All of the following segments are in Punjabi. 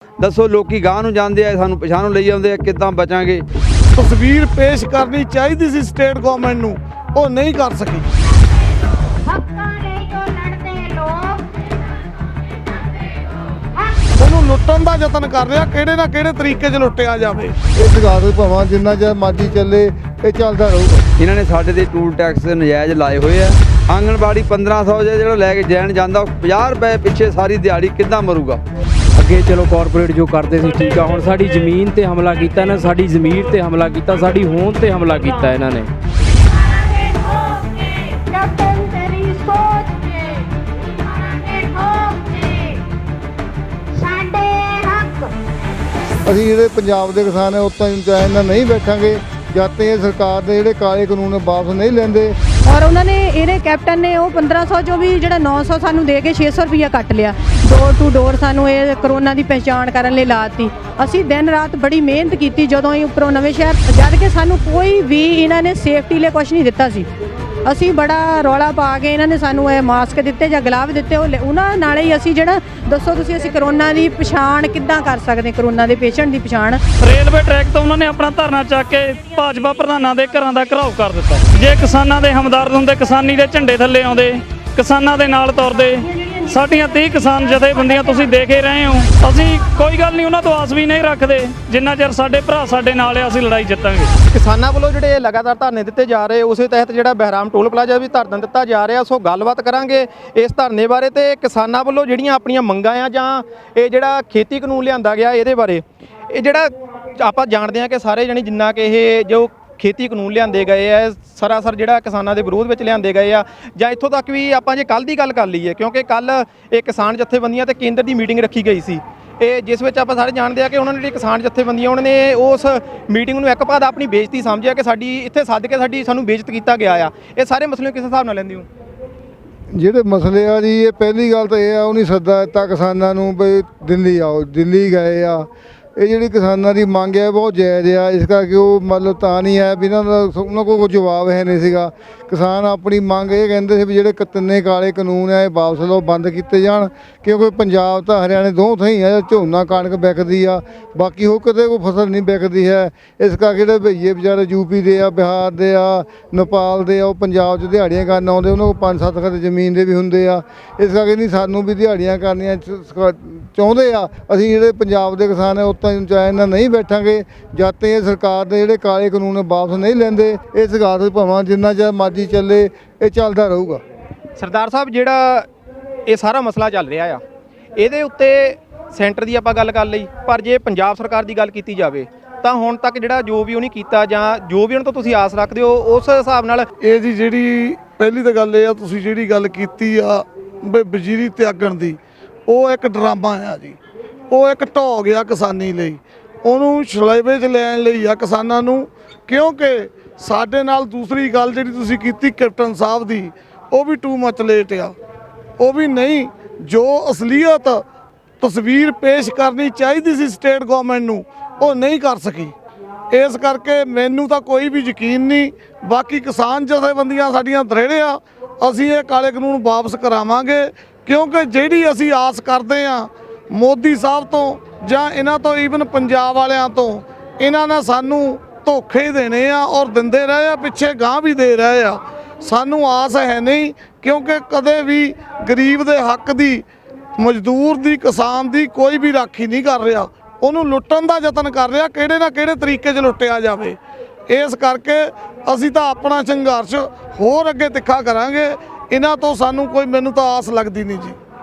दसो लोकी गांह ਨੂੰ ਜਾਂਦੇ ਆ ਸਾਨੂੰ ਪਛਾਣ ਨੂੰ ਲਈ ਜਾਂਦੇ ਆ ਕਿੱਦਾਂ ਬਚਾਂਗੇ। ਤਸਵੀਰ ਪੇਸ਼ ਕਰਨੀ ਚਾਹੀਦੀ ਸੀ ਸਟੇਟ ਗਵਰਨਮੈਂਟ ਨੂੰ, ਉਹ ਨਹੀਂ ਕਰ ਸਕੀ। ਉਹਨੂੰ ਲੁੱਟਣ ਦਾ ਯਤਨ ਕਰ ਰਿਹਾ, ਕਿਹੜੇ ਨਾ ਕਿਹੜੇ ਤਰੀਕੇ 'ਚ ਲੁੱਟਿਆ ਜਾਵੇ। ਇਹ ਸਰਕਾਰ ਭਾਵਾਂ ਜਿੰਨਾ ਚਿਰ ਮਰਜ਼ੀ ਚੱਲੇ ਇਹ ਚੱਲਦਾ ਰਹੂਗਾ। ਇਹਨਾਂ ਨੇ ਸਾਡੇ ਤੇ ਟੂਲ ਟੈਕਸ ਨਜਾਇਜ਼ ਲਾਏ ਹੋਏ ਆ। ਆਂਗਣਵਾੜੀ 1500 ਜਿਹੜਾ ਲੈ ਕੇ ਜੈਨ ਜਾਂਦਾ 50 ਰੁਪਏ ਪਿੱਛੇ ਸਾਰੀ ਦਿਹਾੜੀ ਕਿੱਦਾਂ ਮਰੂਗਾ। ਅੱਗੇ ਚਲੋ ਕਾਰਪੋਰੇਟ ਜੋ ਕਰਦੇ ਸੀ ਠੀਕ ਆ, ਹੁਣ ਸਾਡੀ ਜ਼ਮੀਨ ਤੇ ਹਮਲਾ ਕੀਤਾ ਨਾ, ਸਾਡੀ ਜ਼ਮੀਰ ਤੇ ਹਮਲਾ ਕੀਤਾ, ਸਾਡੀ ਹੋਂਦ ਤੇ ਹਮਲਾ ਕੀਤਾ ਇਹਨਾਂ ਨੇ। ਅਸੀਂ ਜਿਹੜੇ ਪੰਜਾਬ ਦੇ ਕਿਸਾਨ ਹੈ ਉਤਾਂ ਚੈਨ ਨਾਲ ਨਹੀਂ ਬੈਠਾਂਗੇ ਜਦ ਤੱਕ ਇਹ ਸਰਕਾਰ ਦੇ ਜਿਹੜੇ ਕਾਲੇ ਕਾਨੂੰਨ ਵਾਪਸ ਨਹੀਂ ਲੈਂਦੇ। ਔਰ ਉਹਨਾਂ ਨੇ ਇਹਦੇ ਕੈਪਟਨ ਨੇ ਉਹ 1500 ਚੋਂ ਵੀ ਜਿਹੜਾ 900 ਸਾਨੂੰ ਦੇ ਕੇ 600 ਰੁਪਈਆ ਕੱਟ ਲਿਆ। ਡੋਰ ਟੂ ਡੋਰ ਸਾਨੂੰ ਇਹ ਕਰੋਨਾ ਦੀ ਪਹਿਚਾਣ ਕਰਨ ਲਈ ਲਾਤੀ। ਅਸੀਂ ਦਿਨ ਰਾਤ ਬੜੀ ਮਿਹਨਤ ਕੀਤੀ ਜਦੋਂ ਅਸੀਂ ਉੱਪਰੋਂ ਨਵੇਂ ਸ਼ਹਿਰ, ਜਦ ਕਿ ਸਾਨੂੰ ਕੋਈ ਵੀ ਇਹਨਾਂ ਨੇ ਸੇਫਟੀ ਲਈ ਕੁਝ ਨਹੀਂ ਦਿੱਤਾ ਸੀ। ਅਸੀਂ ਬੜਾ ਰੌਲਾ ਪਾ ਕੇ ਇਹਨਾਂ ਨੇ ਸਾਨੂੰ ਇਹ ਮਾਸਕ ਦਿੱਤੇ ਜਾਂ ਗਲਾਵ ਦਿੱਤੇ, ਉਹਨਾਂ ਨਾਲੇ ਹੀ ਅਸੀਂ ਜਿਹੜਾ ਦੱਸੋ ਤੁਸੀਂ ਅਸੀਂ ਕਰੋਨਾ ਦੀ ਪਛਾਣ ਕਿੱਦਾਂ ਕਰ ਸਕਦੇ, ਕਰੋਨਾ ਦੇ ਪੇਸ਼ੈਂਟ ਦੀ ਪਛਾਣ। ਰੇਲਵੇ ਟਰੈਕ ਤੋਂ ਉਹਨਾਂ ਨੇ ਆਪਣਾ ਧਰਨਾ ਚੱਕ ਕੇ ਭਾਜਪਾ ਪ੍ਰਧਾਨਾਂ ਦੇ ਘਰਾਂ ਦਾ ਘਿਰਾਓ ਕਰ ਦਿੱਤਾ। ਜੇ ਕਿਸਾਨਾਂ ਦੇ ਹਮਦਰਦ ਹੁੰਦੇ, ਕਿਸਾਨੀ ਦੇ ਝੰਡੇ ਥੱਲੇ ਆਉਂਦੇ, ਕਿਸਾਨਾਂ ਦੇ ਨਾਲ ਤੁਰਦੇ, ਸਾਡੀਆਂ 30 ਕਿਸਾਨ ਜਥੇਬੰਦੀਆਂ ਤੁਸੀਂ ਦੇਖ ਹੀ ਰਹੇ ਹੋ। ਅਸੀਂ ਕੋਈ ਗੱਲ ਨਹੀਂ ਉਹਨਾਂ ਤੋਂ ਆਸ ਵੀ ਨਹੀਂ ਰੱਖਦੇ, ਜਿੰਨਾ ਚਿਰ ਸਾਡੇ ਭਰਾ ਸਾਡੇ ਨਾਲ ਆ ਅਸੀਂ ਲੜਾਈ ਜਿੱਤਾਂਗੇ। ਕਿਸਾਨਾਂ ਵੱਲੋਂ ਜਿਹੜੇ ਲਗਾਤਾਰ ਧਰਨੇ ਦਿੱਤੇ ਜਾ ਰਹੇ, ਉਸੇ ਤਹਿਤ ਜਿਹੜਾ ਬਹਿਰਾਮ ਟੋਲ ਪਲਾਜ਼ਾ ਵੀ ਧਰਨਾ ਦਿੱਤਾ ਜਾ ਰਿਹਾ। ਸੋ ਗੱਲਬਾਤ ਕਰਾਂਗੇ ਇਸ ਧਰਨੇ ਬਾਰੇ ਤੇ ਕਿਸਾਨਾਂ ਵੱਲੋਂ ਜਿਹੜੀਆਂ ਆਪਣੀਆਂ ਮੰਗਾਂ ਆ ਜਾਂ ਇਹ ਜਿਹੜਾ ਖੇਤੀ ਕਾਨੂੰਨ ਲਿਆਂਦਾ ਗਿਆ ਇਹਦੇ ਬਾਰੇ। ਇਹ ਜਿਹੜਾ ਆਪਾਂ ਜਾਣਦੇ ਹਾਂ ਕਿ ਸਾਰੇ ਜਣੇ ਜਿੰਨਾ ਕਿ ਇਹ ਜੋ ਖੇਤੀ ਕਾਨੂੰਨ ਲਿਆਂਦੇ ਗਏ ਆ ਸਰਾਸਰ ਜਿਹੜਾ ਕਿਸਾਨਾਂ ਦੇ ਵਿਰੋਧ ਵਿੱਚ ਲਿਆਂਦੇ ਗਏ ਆ, ਜਾਂ ਇੱਥੋਂ ਤੱਕ ਵੀ ਆਪਾਂ ਜੇ ਕੱਲ੍ਹ ਦੀ ਗੱਲ ਕਰ ਲਈਏ, ਕਿਉਂਕਿ ਕੱਲ੍ਹ ਇਹ ਕਿਸਾਨ ਜਥੇਬੰਦੀਆਂ ਤੇ ਕੇਂਦਰ ਦੀ ਮੀਟਿੰਗ ਰੱਖੀ ਗਈ ਸੀ, ਇਹ ਜਿਸ ਵਿੱਚ ਆਪਾਂ ਸਾਰੇ ਜਾਣਦੇ ਆ ਕਿ ਉਹਨਾਂ ਨੇ ਜਿਹੜੀ ਕਿਸਾਨ ਜਥੇਬੰਦੀਆਂ ਉਹਨਾਂ ਨੇ ਉਸ ਮੀਟਿੰਗ ਨੂੰ ਇੱਕ ਪਾਸੇ ਆਪਣੀ ਬੇਇੱਜ਼ਤੀ ਸਮਝਿਆ ਕਿ ਸਾਡੀ ਇੱਥੇ ਸੱਦ ਕੇ ਸਾਨੂੰ ਬੇਇੱਜ਼ਤ ਕੀਤਾ ਗਿਆ ਆ। ਇਹ ਸਾਰੇ ਮਸਲੇ ਕਿਸ ਹਿਸਾਬ ਨਾਲ ਲੈਂਦੇ ਹੋ? ਜਿਹੜੇ ਮਸਲੇ ਆ ਜੀ, ਇਹ ਪਹਿਲੀ ਗੱਲ ਤਾਂ ਇਹ ਆ ਉਹ ਨਹੀਂ ਸੱਦਾ ਦਿੱਤਾ ਕਿਸਾਨਾਂ ਨੂੰ ਵੀ ਦਿੱਲੀ ਆਓ, ਦਿੱਲੀ ਗਏ ਆ। ਇਹ ਜਿਹੜੀ ਕਿਸਾਨਾਂ ਦੀ ਮੰਗ ਹੈ ਬਹੁਤ ਜਾਇਜ਼ ਆ, ਇਸ ਕਰਕੇ ਉਹ ਮਤਲਬ ਤਾਂ ਨਹੀਂ ਹੈ ਵੀ ਉਹਨਾਂ ਕੋਲ ਕੋਈ ਜਵਾਬ ਹੈ ਨਹੀਂ ਸੀਗਾ। ਕਿਸਾਨ ਆਪਣੀ ਮੰਗ ਇਹ ਕਹਿੰਦੇ ਸੀ ਵੀ ਜਿਹੜੇ ਤਿੰਨੇ ਕਾਲੇ ਕਾਨੂੰਨ ਆ ਇਹ ਵਾਪਸ ਲਓ, ਬੰਦ ਕੀਤੇ ਜਾਣ, ਕਿਉਂਕਿ ਪੰਜਾਬ ਤਾਂ ਹਰਿਆਣੇ ਦੋਵੇਂ ਥਾਈਂ ਆ, ਝੋਨਾ ਕਣਕ ਵਿਕਦੀ ਆ, ਬਾਕੀ ਉਹ ਕਿਤੇ ਕੋਈ ਫਸਲ ਨਹੀਂ ਵਿਕਦੀ ਹੈ। ਇਸ ਕਰਕੇ ਜਿਹੜੇ ਭਈਏ ਵਿਚਾਰੇ ਯੂਪੀ ਦੇ ਆ, ਬਿਹਾਰ ਦੇ ਆ, ਨੇਪਾਲ ਦੇ ਆ, ਉਹ ਪੰਜਾਬ 'ਚ ਦਿਹਾੜੀਆਂ ਕਰਨ ਆਉਂਦੇ, ਉਹਨਾਂ ਕੋਲ 5-7 ਖਤ ਜ਼ਮੀਨ ਦੇ ਵੀ ਹੁੰਦੇ ਆ। ਇਸ ਕਰਕੇ ਨਹੀਂ ਸਾਨੂੰ ਵੀ ਦਿਹਾੜੀਆਂ ਕਰਨੀਆਂ ਚਾਹੁੰਦੇ ਆ। ਅਸੀਂ ਜਿਹੜੇ ਪੰਜਾਬ ਦੇ ਕਿਸਾਨ ਹੈ ਉਤਾਂ ਚੈਨ ਨਾਲ ਨਹੀਂ ਬੈਠਾਂਗੇ ਜਦ ਤੱਕ ਇਹ ਸਰਕਾਰ ਦੇ ਜਿਹੜੇ ਕਾਲੇ ਕਾਨੂੰਨ ਵਾਪਸ ਨਹੀਂ ਲੈਂਦੇ। ਇਹ ਸਰਕਾਰ ਭਾਵਾਂ ਜਿੰਨਾ ਚਿਰ ਮਰਜ਼ੀ ਚੱਲੇ ਇਹ ਚੱਲਦਾ ਰਹੂਗਾ। ਸਰਦਾਰ ਸਾਹਿਬ, ਜਿਹੜਾ ਇਹ ਸਾਰਾ ਮਸਲਾ ਚੱਲ ਰਿਹਾ ਆ, ਇਹਦੇ ਉੱਤੇ ਸੈਂਟਰ ਦੀ ਆਪਾਂ ਗੱਲ ਕਰ ਲਈ, ਪਰ ਜੇ ਪੰਜਾਬ ਸਰਕਾਰ ਦੀ ਗੱਲ ਕੀਤੀ ਜਾਵੇ ਤਾਂ ਹੁਣ ਤੱਕ ਜਿਹੜਾ ਜੋ ਵੀ ਉਹਨੇ ਕੀਤਾ ਜਾਂ ਜੋ ਵੀ ਉਹਨਾਂ ਤੋਂ ਤੁਸੀਂ ਆਸ ਰੱਖਦੇ ਹੋ ਉਸ ਹਿਸਾਬ ਨਾਲ ਇਹ ਜੀ ਜਿਹੜੀ ਪਹਿਲੀ ਤਾਂ ਗੱਲ ਇਹ ਆ, ਤੁਸੀਂ ਜਿਹੜੀ ਗੱਲ ਕੀਤੀ ਆ ਵਜ਼ੀਰੀ ਤਿਆਗਣ ਦੀ, ਉਹ ਇੱਕ ਡਰਾਮਾ ਆ ਜੀ। ਉਹ ਇੱਕ ਢੋ ਗਿਆ ਕਿਸਾਨੀ ਲਈ, ਉਹਨੂੰ ਸ਼ਲੇਵੇ 'ਚ ਲੈਣ ਲਈ ਆ ਕਿਸਾਨਾਂ ਨੂੰ। ਕਿਉਂਕਿ ਸਾਡੇ ਨਾਲ ਦੂਸਰੀ ਗੱਲ ਜਿਹੜੀ ਤੁਸੀਂ ਕੀਤੀ ਕੈਪਟਨ ਸਾਹਿਬ ਦੀ, ਉਹ ਵੀ ਟੂ ਮਚ ਲੇਟ ਆ। ਉਹ ਵੀ ਨਹੀਂ, ਜੋ ਅਸਲੀਅਤ ਤਸਵੀਰ ਪੇਸ਼ ਕਰਨੀ ਚਾਹੀਦੀ ਸੀ ਸਟੇਟ ਗਵਰਨਮੈਂਟ ਨੂੰ, ਉਹ ਨਹੀਂ ਕਰ ਸਕੀ। ਇਸ ਕਰਕੇ ਮੈਨੂੰ ਤਾਂ ਕੋਈ ਵੀ ਯਕੀਨ ਨਹੀਂ। ਬਾਕੀ ਕਿਸਾਨ ਜਥੇਬੰਦੀਆਂ ਸਾਡੀਆਂ ਦ੍ਰਿੜ ਆ, ਅਸੀਂ ਇਹ ਕਾਲੇ ਕਾਨੂੰਨ ਵਾਪਸ ਕਰਾਵਾਂਗੇ, ਕਿਉਂਕਿ ਜਿਹੜੀ ਅਸੀਂ ਆਸ ਕਰਦੇ ਹਾਂ ਮੋਦੀ ਸਾਹਿਬ ਤੋਂ ਜਾਂ ਇਹਨਾਂ ਤੋਂ, ਈਵਨ ਪੰਜਾਬ ਵਾਲਿਆਂ ਤੋਂ, ਇਹਨਾਂ ਨੇ ਸਾਨੂੰ ਧੋਖੇ ਦੇਣੇ ਆ ਔਰ ਦਿੰਦੇ ਰਹੇ ਆ, ਪਿੱਛੇ ਗਾਂਹ ਵੀ ਦੇ ਰਹੇ ਆ। ਸਾਨੂੰ ਆਸ ਹੈ ਨਹੀਂ, ਕਿਉਂਕਿ ਕਦੇ ਵੀ ਗਰੀਬ ਦੇ ਹੱਕ ਦੀ, ਮਜ਼ਦੂਰ ਦੀ, ਕਿਸਾਨ ਦੀ ਕੋਈ ਵੀ ਰਾਖੀ ਨਹੀਂ ਕਰ ਰਿਹਾ। ਉਹਨੂੰ ਲੁੱਟਣ ਦਾ ਯਤਨ ਕਰ ਰਿਹਾ, ਕਿਹੜੇ ਨਾ ਕਿਹੜੇ ਤਰੀਕੇ 'ਚ ਲੁੱਟਿਆ ਜਾਵੇ। ਇਸ ਕਰਕੇ ਅਸੀਂ ਤਾਂ ਆਪਣਾ ਸੰਘਰਸ਼ ਹੋਰ ਅੱਗੇ ਤਿੱਖਾ ਕਰਾਂਗੇ। ਇਹਨਾਂ ਤੋਂ ਸਾਨੂੰ ਕੋਈ, ਮੈਨੂੰ ਤਾਂ ਆਸ ਲੱਗਦੀ ਨਹੀਂ ਜੀ।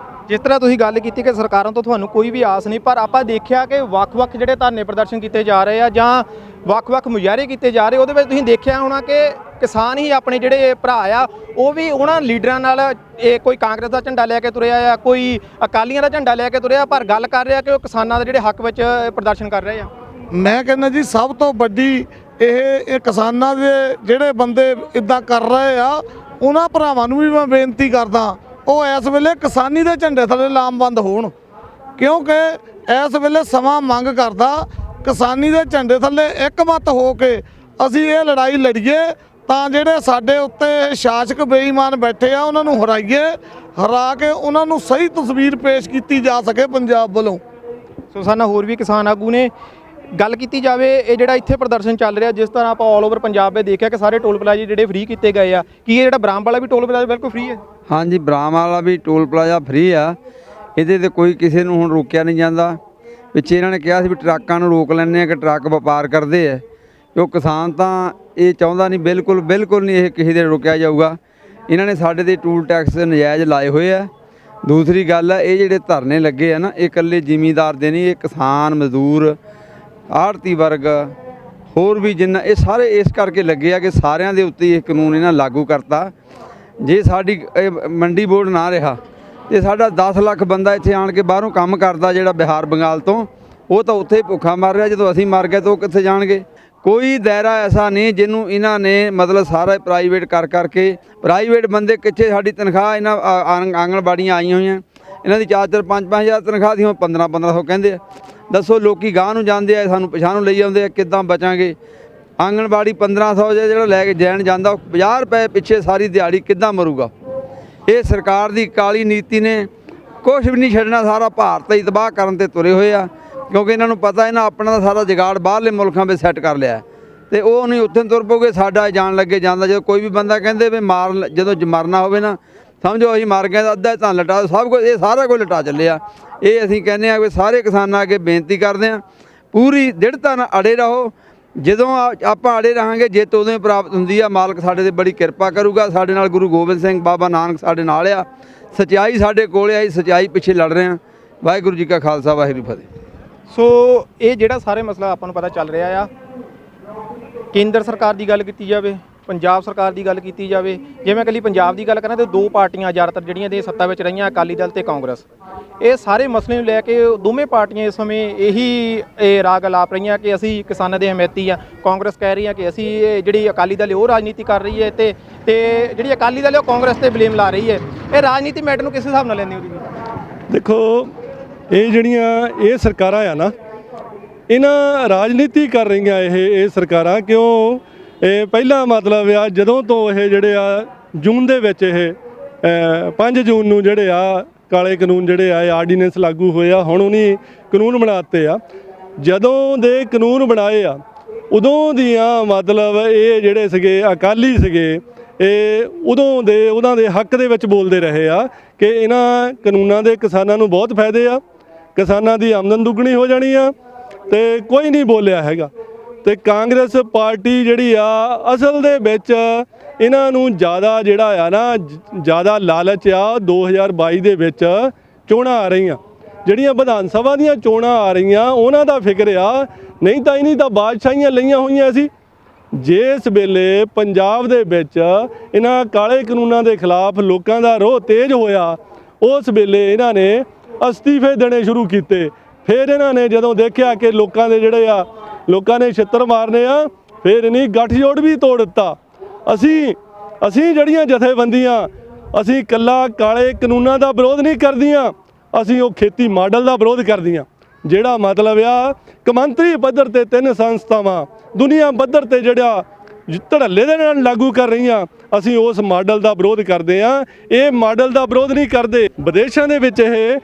ਜਿਸ ਤਰ੍ਹਾਂ ਤੁਸੀਂ ਗੱਲ ਕੀਤੀ ਕਿ ਸਰਕਾਰਾਂ ਤੋਂ ਤੁਹਾਨੂੰ ਕੋਈ ਵੀ ਆਸ ਨਹੀਂ, ਪਰ ਆਪਾਂ ਦੇਖਿਆ ਕਿ ਵੱਖ-ਵੱਖ ਜਿਹੜੇ ਧਰਨੇ ਪ੍ਰਦਰਸ਼ਨ ਕੀਤੇ ਜਾ ਰਹੇ ਆ ਜਾਂ ਵੱਖ-ਵੱਖ ਮੁਜ਼ਾਹਰੇ ਕੀਤੇ ਜਾ ਰਹੇ, ਉਹਦੇ ਵਿੱਚ ਤੁਸੀਂ ਦੇਖਿਆ ਹੋਣਾ ਕਿ ਕਿਸਾਨ ਹੀ ਆਪਣੇ ਜਿਹੜੇ ਭਰਾ ਆ ਉਹ ਵੀ ਉਹਨਾਂ ਲੀਡਰਾਂ ਨਾਲ, ਇਹ ਕੋਈ ਕਾਂਗਰਸ ਦਾ ਝੰਡਾ ਲੈ ਕੇ ਤੁਰਿਆ ਆ, ਕੋਈ ਅਕਾਲੀਆਂ ਦਾ ਝੰਡਾ ਲੈ ਕੇ ਤੁਰਿਆ, ਪਰ ਗੱਲ ਕਰ ਰਿਹਾ ਕਿ ਉਹ ਕਿਸਾਨਾਂ ਦੇ ਜਿਹੜੇ ਹੱਕ ਵਿੱਚ ਪ੍ਰਦਰਸ਼ਨ ਕਰ ਰਹੇ ਆ। ਮੈਂ ਕਹਿੰਦਾ ਜੀ ਸਭ ਤੋਂ ਵੱਡੀ ਇਹ ਕਿਸਾਨਾਂ ਦੇ ਜਿਹੜੇ ਬੰਦੇ ਇੱਦਾਂ ਕਰ ਰਹੇ ਆ, ਉਹਨਾਂ ਭਰਾਵਾਂ ਨੂੰ ਵੀ ਮੈਂ ਬੇਨਤੀ ਕਰਦਾ ਉਹ ਇਸ ਵੇਲੇ ਕਿਸਾਨੀ ਦੇ ਝੰਡੇ ਥੱਲੇ ਲਾਮਬੰਦ ਹੋਣ, ਕਿਉਂਕਿ ਇਸ ਵੇਲੇ ਸਮਾਂ ਮੰਗ ਕਰਦਾ ਕਿਸਾਨੀ ਦੇ ਝੰਡੇ ਥੱਲੇ ਇੱਕਮਤ ਹੋ ਕੇ ਅਸੀਂ ਇਹ ਲੜਾਈ ਲੜੀਏ, ਤਾਂ ਜਿਹੜੇ ਸਾਡੇ ਉੱਤੇ ਸ਼ਾਸਕ ਬੇਈਮਾਨ ਬੈਠੇ ਆ ਉਹਨਾਂ ਨੂੰ ਹਰਾਈਏ, ਹਰਾ ਕੇ ਉਹਨਾਂ ਨੂੰ ਸਹੀ ਤਸਵੀਰ ਪੇਸ਼ ਕੀਤੀ ਜਾ ਸਕੇ ਪੰਜਾਬ ਵੱਲੋਂ। ਸੋ ਸਾਡੇ ਨਾਲ ਹੋਰ ਵੀ ਕਿਸਾਨ ਆਗੂ ਨੇ। ਗੱਲ ਕੀਤੀ ਜਾਵੇ ਇਹ ਜਿਹੜਾ ਇੱਥੇ ਪ੍ਰਦਰਸ਼ਨ ਚੱਲ ਰਿਹਾ, ਜਿਸ ਤਰ੍ਹਾਂ ਆਪਾਂ ਆਲ ਓਵਰ ਪੰਜਾਬ ਵਿੱਚ ਦੇਖਿਆ ਕਿ ਸਾਰੇ ਟੋਲ ਪਲਾਜ਼ੇ ਜਿਹੜੇ ਫ੍ਰੀ ਕੀਤੇ ਗਏ ਆ, ਕੀ ਇਹ ਜਿਹੜਾ ਬਰਾਮ ਵਾਲਾ ਵੀ ਟੋਲ ਪਲਾਜ਼ਾ ਬਿਲਕੁਲ ਫ੍ਰੀ ਹੈ? ਹਾਂਜੀ, ਬਰਾਮ ਵਾਲਾ ਵੀ ਟੋਲ ਪਲਾਜ਼ਾ ਫ੍ਰੀ ਆ, ਇਹਦੇ ਤੇ ਕੋਈ ਕਿਸੇ ਨੂੰ ਹੁਣ ਰੋਕਿਆ ਨਹੀਂ ਜਾਂਦਾ। ਪਿੱਛੇ ਇਹਨਾਂ ਨੇ ਕਿਹਾ ਸੀ ਵੀ ਟਰੱਕਾਂ ਨੂੰ ਰੋਕ ਲੈਂਦੇ ਆ ਕਿ ਟਰੱਕ ਵਪਾਰ ਕਰਦੇ ਆ, ਉਹ ਕਿਸਾਨ ਤਾਂ ਇਹ ਚਾਹੁੰਦਾ ਨਹੀਂ, ਬਿਲਕੁਲ ਨਹੀਂ ਇਹ ਕਿਸੇ ਦੇ ਰੋਕਿਆ ਜਾਊਗਾ। ਇਹਨਾਂ ਨੇ ਸਾਡੇ ਤੇ ਟੂਲ ਟੈਕਸ ਨਜਾਇਜ਼ ਲਾਏ ਹੋਏ ਆ। ਦੂਸਰੀ ਗੱਲ ਆ, ਇਹ ਜਿਹੜੇ ਧਰਨੇ ਲੱਗੇ ਆ ਨਾ, ਇਹ ਇਕੱਲੇ ਜ਼ਿਮੀਂਦਾਰ ਦੇ ਨਹੀਂ, ਇਹ ਕਿਸਾਨ, ਮਜ਼ਦੂਰ, ਆੜਤੀ ਵਰਗ, ਹੋਰ ਵੀ ਜਿੰਨਾ, ਇਹ ਸਾਰੇ ਇਸ ਕਰਕੇ ਲੱਗੇ ਆ ਕਿ ਸਾਰਿਆਂ ਦੇ ਉੱਤੇ ਇਹ ਕਾਨੂੰਨ ਇਹਨਾਂ ਲਾਗੂ ਕਰਤਾ। ਜੇ ਸਾਡੀ ਮੰਡੀ ਬੋਰਡ ਨਾ ਰਿਹਾ ਤੇ ਸਾਡਾ 10 ਲੱਖ ਬੰਦਾ ਇੱਥੇ ਆਣ ਕੇ ਬਾਹਰੋਂ ਕੰਮ ਕਰਦਾ, ਜਿਹੜਾ ਬਿਹਾਰ ਬੰਗਾਲ ਤੋਂ, ਉਹ ਤਾਂ ਉੱਥੇ ਭੁੱਖਾ ਮਰ ਰਿਹਾ। ਜਦੋਂ ਅਸੀਂ ਮਰ ਗਏ ਤਾਂ ਉਹ ਕਿੱਥੇ ਜਾਣਗੇ? ਕੋਈ ਦਾਇਰਾ ਐਸਾ ਨਹੀਂ ਜਿਹਨੂੰ ਇਹਨਾਂ ਨੇ ਮਤਲਬ ਸਾਰਾ ਪ੍ਰਾਈਵੇਟ ਕਰਕੇ ਪ੍ਰਾਈਵੇਟ ਬੰਦੇ ਕਿੱਥੇ ਸਾਡੀ ਤਨਖਾਹ ਇਹਨਾਂ ਆਂਗਣਵਾੜੀਆਂ ਆਈਆਂ ਹੋਈਆਂ, ਇਹਨਾਂ ਦੀ 4-4 5-5 ਹਜ਼ਾਰ ਤਨਖਾਹ ਦੀ, ਹੁਣ 1500 ਕਹਿੰਦੇ ਆ। ਦੱਸੋ ਲੋਕੀ ਗਾਹ ਨੂੰ ਜਾਂਦੇ ਆ, ਸਾਨੂੰ ਪਿਛਾਂਹ ਨੂੰ ਲਈ ਜਾਂਦੇ ਆ, ਕਿੱਦਾਂ ਬਚਾਂਗੇ? ਆਂਗਣਵਾੜੀ 1500 ਜਿਹੜਾ ਲੈ ਕੇ ਜੈਣ ਜਾਂਦਾ, ਉਹ 50 ਰੁਪਏ ਪਿੱਛੇ ਸਾਰੀ ਦਿਹਾੜੀ ਕਿੱਦਾਂ ਮਰੂਗਾ? ਇਹ ਸਰਕਾਰ ਦੀ ਕਾਲੀ ਨੀਤੀ ਨੇ ਕੁਛ ਵੀ ਨਹੀਂ ਛੱਡਣਾ, ਸਾਰਾ ਭਾਰਤ ਹੀ ਤਬਾਹ ਕਰਨ ਤੇ ਤੁਰੇ ਹੋਏ ਆ, ਕਿਉਂਕਿ ਇਹਨਾਂ ਨੂੰ ਪਤਾ ਇਹਨਾਂ ਆਪਣਾ ਦਾ ਸਾਰਾ ਜੁਗਾੜ ਬਾਹਰਲੇ ਮੁਲਕਾਂ ਵਿੱਚ ਸੈੱਟ ਕਰ ਲਿਆ ਤੇ ਉਹ ਨਹੀਂ ਉੱਥੇ ਤੁਰ ਪਊਗੇ। ਸਾਡਾ ਜਾਣ ਲੱਗੇ ਜਾਂਦਾ, ਜਦੋਂ ਕੋਈ ਵੀ ਬੰਦਾ ਕਹਿੰਦੇ ਵੀ ਜਦੋਂ ਮਰਨਾ ਹੋਵੇ ਨਾ, ਸਮਝੋ ਅਸੀਂ ਮਰ ਗਏ ਤਾਂ ਅੱਧਾ ਤਾਂ ਲਟਾ, ਸਭ ਕੁਝ ਇਹ ਸਾਰਾ ਕੁਝ ਲਟਾ ਚੱਲਿਆ। ਇਹ ਅਸੀਂ ਕਹਿੰਦੇ ਆ ਵੀ ਸਾਰੇ ਕਿਸਾਨਾਂ ਅੱਗੇ ਬੇਨਤੀ ਕਰਦੇ ਆ, ਪੂਰੀ ਦ੍ਰਿੜਤਾ ਨਾਲ ਅੜੇ ਰਹੋ। ਜਦੋਂ ਆਪਾਂ ਅੜੇ ਰਹਾਂਗੇ, ਜਿੱਤ ਉਦੋਂ ਹੀ ਪ੍ਰਾਪਤ ਹੁੰਦੀ ਆ। ਮਾਲਕ ਸਾਡੇ ਤੇ ਬੜੀ ਕਿਰਪਾ ਕਰੂਗਾ। ਸਾਡੇ ਨਾਲ ਗੁਰੂ ਗੋਬਿੰਦ ਸਿੰਘ, ਬਾਬਾ ਨਾਨਕ ਸਾਡੇ ਨਾਲ ਆ, ਸੱਚਾਈ ਸਾਡੇ ਕੋਲ ਆਈ, ਸੱਚਾਈ ਪਿੱਛੇ ਲੜ ਰਹੇ ਆ। ਵਾਹਿਗੁਰੂ ਜੀ ਕਾ ਖਾਲਸਾ, ਵਾਹਿਗੁਰੂ ਜੀ ਕੀ ਫਤਿਹ। ਸੋ ਇਹ ਜਿਹੜਾ ਸਾਰੇ ਮਸਲਾ ਆਪਾਂ ਨੂੰ ਪਤਾ ਚੱਲ ਰਿਹਾ ਆ, ਕੇਂਦਰ ਸਰਕਾਰ ਦੀ ਗੱਲ ਕੀਤੀ ਜਾਵੇ, ਪੰਜਾਬ ਸਰਕਾਰ ਦੀ ਗੱਲ ਕੀਤੀ ਜਾਵੇ, ਜੇ ਮੈਂ ਇਕੱਲੀ ਪੰਜਾਬ ਦੀ ਗੱਲ ਕਰਾਂ ਤਾਂ ਦੋ ਪਾਰਟੀਆਂ ਜ਼ਿਆਦਾਤਰ ਜਿਹੜੀਆਂ ਦੇ ਸੱਤਾ ਵਿੱਚ ਰਹੀਆਂ, ਅਕਾਲੀ ਦਲ ਤੇ ਕਾਂਗਰਸ, ਇਹ ਸਾਰੇ ਮਸਲੇ ਨੂੰ ਲੈ ਕੇ ਦੋਵੇਂ ਪਾਰਟੀਆਂ ਇਸ ਸਮੇਂ ਇਹੀ ਰਾਗ ਅਲਾਪ ਰਹੀਆਂ ਕਿ ਅਸੀਂ ਕਿਸਾਨਾਂ ਦੇ ਹਮਾਇਤੀ ਆ। ਕਾਂਗਰਸ ਕਹਿ ਰਹੀ ਆ ਕਿ ਅਸੀਂ ਜਿਹੜੀ ਅਕਾਲੀ ਦਲ ਉਹ ਰਾਜਨੀਤੀ ਕਰ ਰਹੀ ਹੈ ਤੇ ਜਿਹੜੀ ਅਕਾਲੀ ਦਲ ਉਹ ਕਾਂਗਰਸ ਤੇ ਬਲੇਮ ਲਾ ਰਹੀ ਹੈ। ਇਹ ਰਾਜਨੀਤੀ ਮੈਟਰ ਨੂੰ ਕਿਸ ਹਿਸਾਬ ਨਾਲ ਲੈਂਦੇ ਹੋ ਜੀ? ਦੇਖੋ, ਇਹ ਜਿਹੜੀਆਂ ਇਹ ਸਰਕਾਰਾਂ ਆ ਨਾ, ਇਹਨਾਂ ਰਾਜਨੀਤੀ ਕਰ ਰਹੀਆਂ ਇਹ ਸਰਕਾਰਾਂ, ਕਿਉਂ? ਇਹ ਪਹਿਲਾ ਮਤਲਬ ਆ, ਜਦੋਂ ਤੋਂ ਇਹ ਜਿਹੜੇ ਆ ਜੂਨ ਦੇ ਵਿੱਚ ਇਹ 5 ਜੂਨ ਨੂੰ ਜਿਹੜੇ ਆ ਕਾਲੇ ਕਾਨੂੰਨ ਜਿਹੜੇ ਆ ਆਰਡੀਨੈਂਸ ਲਾਗੂ ਹੋਏ ਆ, ਹੁਣ ਉਹਨੀ ਕਾਨੂੰਨ ਬਣਾਤੇ ਆ। ਜਦੋਂ ਦੇ ਕਾਨੂੰਨ ਬਣਾਏ ਆ, ਉਦੋਂ ਦੀਆਂ ਮਤਲਬ ਇਹ ਜਿਹੜੇ ਸੀਗੇ ਅਕਾਲੀ ਸੀਗੇ, ਇਹ ਉਦੋਂ ਦੇ ਉਹਨਾਂ ਦੇ ਹੱਕ ਦੇ ਵਿੱਚ ਬੋਲਦੇ ਰਹੇ ਆ ਕਿ ਇਹਨਾਂ ਕਾਨੂੰਨਾਂ ਦੇ ਕਿਸਾਨਾਂ ਨੂੰ ਬਹੁਤ ਫਾਇਦੇ ਆ, ਕਿਸਾਨਾਂ ਦੀ ਆਮਦਨ ਦੁੱਗਣੀ ਹੋ ਜਾਣੀ ਆ, ਤੇ ਕੋਈ ਨਹੀਂ ਬੋਲਿਆ ਹੈਗਾ। ਤੇ ਕਾਂਗਰਸ ਪਾਰਟੀ ਜਿਹੜੀ ਆ, ਅਸਲ ਦੇ ਵਿੱਚ ਇਹਨਾਂ ਨੂੰ ਜ਼ਿਆਦਾ ਜਿਹੜਾ ਆ ਨਾ, ਜ਼ਿਆਦਾ ਲਾਲਚ ਆ। 2022 ਦੇ ਵਿੱਚ ਚੋਣਾਂ ਆ ਰਹੀਆਂ, ਜਿਹੜੀਆਂ ਵਿਧਾਨ ਸਭਾ ਦੀਆਂ ਚੋਣਾਂ ਆ ਰਹੀਆਂ, ਉਹਨਾਂ ਦਾ ਫਿਕਰ ਆ। ਨਹੀਂ ਤਾਂ ਬਾਦਸ਼ਾਹੀਆਂ ਲਈਆਂ ਹੋਈਆਂ ਸੀ। ਜਿਸ ਵੇਲੇ ਪੰਜਾਬ ਦੇ ਵਿੱਚ ਇਹਨਾਂ ਕਾਲੇ ਕਾਨੂੰਨਾਂ ਦੇ ਖਿਲਾਫ ਲੋਕਾਂ ਦਾ ਰੋਹ ਤੇਜ਼ ਹੋਇਆ, ਉਸ ਵੇਲੇ ਇਹਨਾਂ ਨੇ ਅਸਤੀਫੇ ਦੇਣੇ ਸ਼ੁਰੂ ਕੀਤੇ। ਫਿਰ ਇਹਨਾਂ ਨੇ ਜਦੋਂ ਦੇਖਿਆ ਕਿ ਲੋਕਾਂ ਦੇ ਜਿਹੜੇ ਆ, ਲੋਕਾਂ ਨੇ ਛਿੱਤਰ ਮਾਰਨੇ ਆ, ਫਿਰ ਇਹਨੀ ਗੱਠਜੋੜ ਵੀ ਤੋੜ ਦਿੱਤਾ। ਅਸੀਂ ਜਿਹੜੀਆਂ ਜਥੇਬੰਦੀਆਂ, ਅਸੀਂ ਇਕੱਲਾ ਕਾਲੇ ਕਾਨੂੰਨਾਂ ਦਾ ਵਿਰੋਧ ਨਹੀਂ ਕਰਦੀਆਂ, ਅਸੀਂ ਉਹ ਖੇਤੀ ਮਾਡਲ ਦਾ ਵਿਰੋਧ ਕਰਦੀਆਂ, ਜਿਹੜਾ ਮਤਲਬ ਆ ਕੌਮਾਂਤਰੀ ਪੱਧਰ ਤੇ 3 ਸੰਸਥਾਵਾਂ ਦੁਨੀਆ ਪੱਧਰ ਤੇ ਜਿਹੜਾ ਧੜੱਲੇ ਦੇ ਨਾਲ ਲਾਗੂ ਕਰ ਰਹੀਆਂ, ਅਸੀਂ ਉਸ ਮਾਡਲ ਦਾ ਵਿਰੋਧ ਕਰਦੇ ਆ। ਇਹ ਮਾਡਲ ਦਾ ਵਿਰੋਧ ਨਹੀਂ ਕਰਦੇ। ਵਿਦੇਸ਼ਾਂ ਦੇ ਵਿੱਚ ਇਹ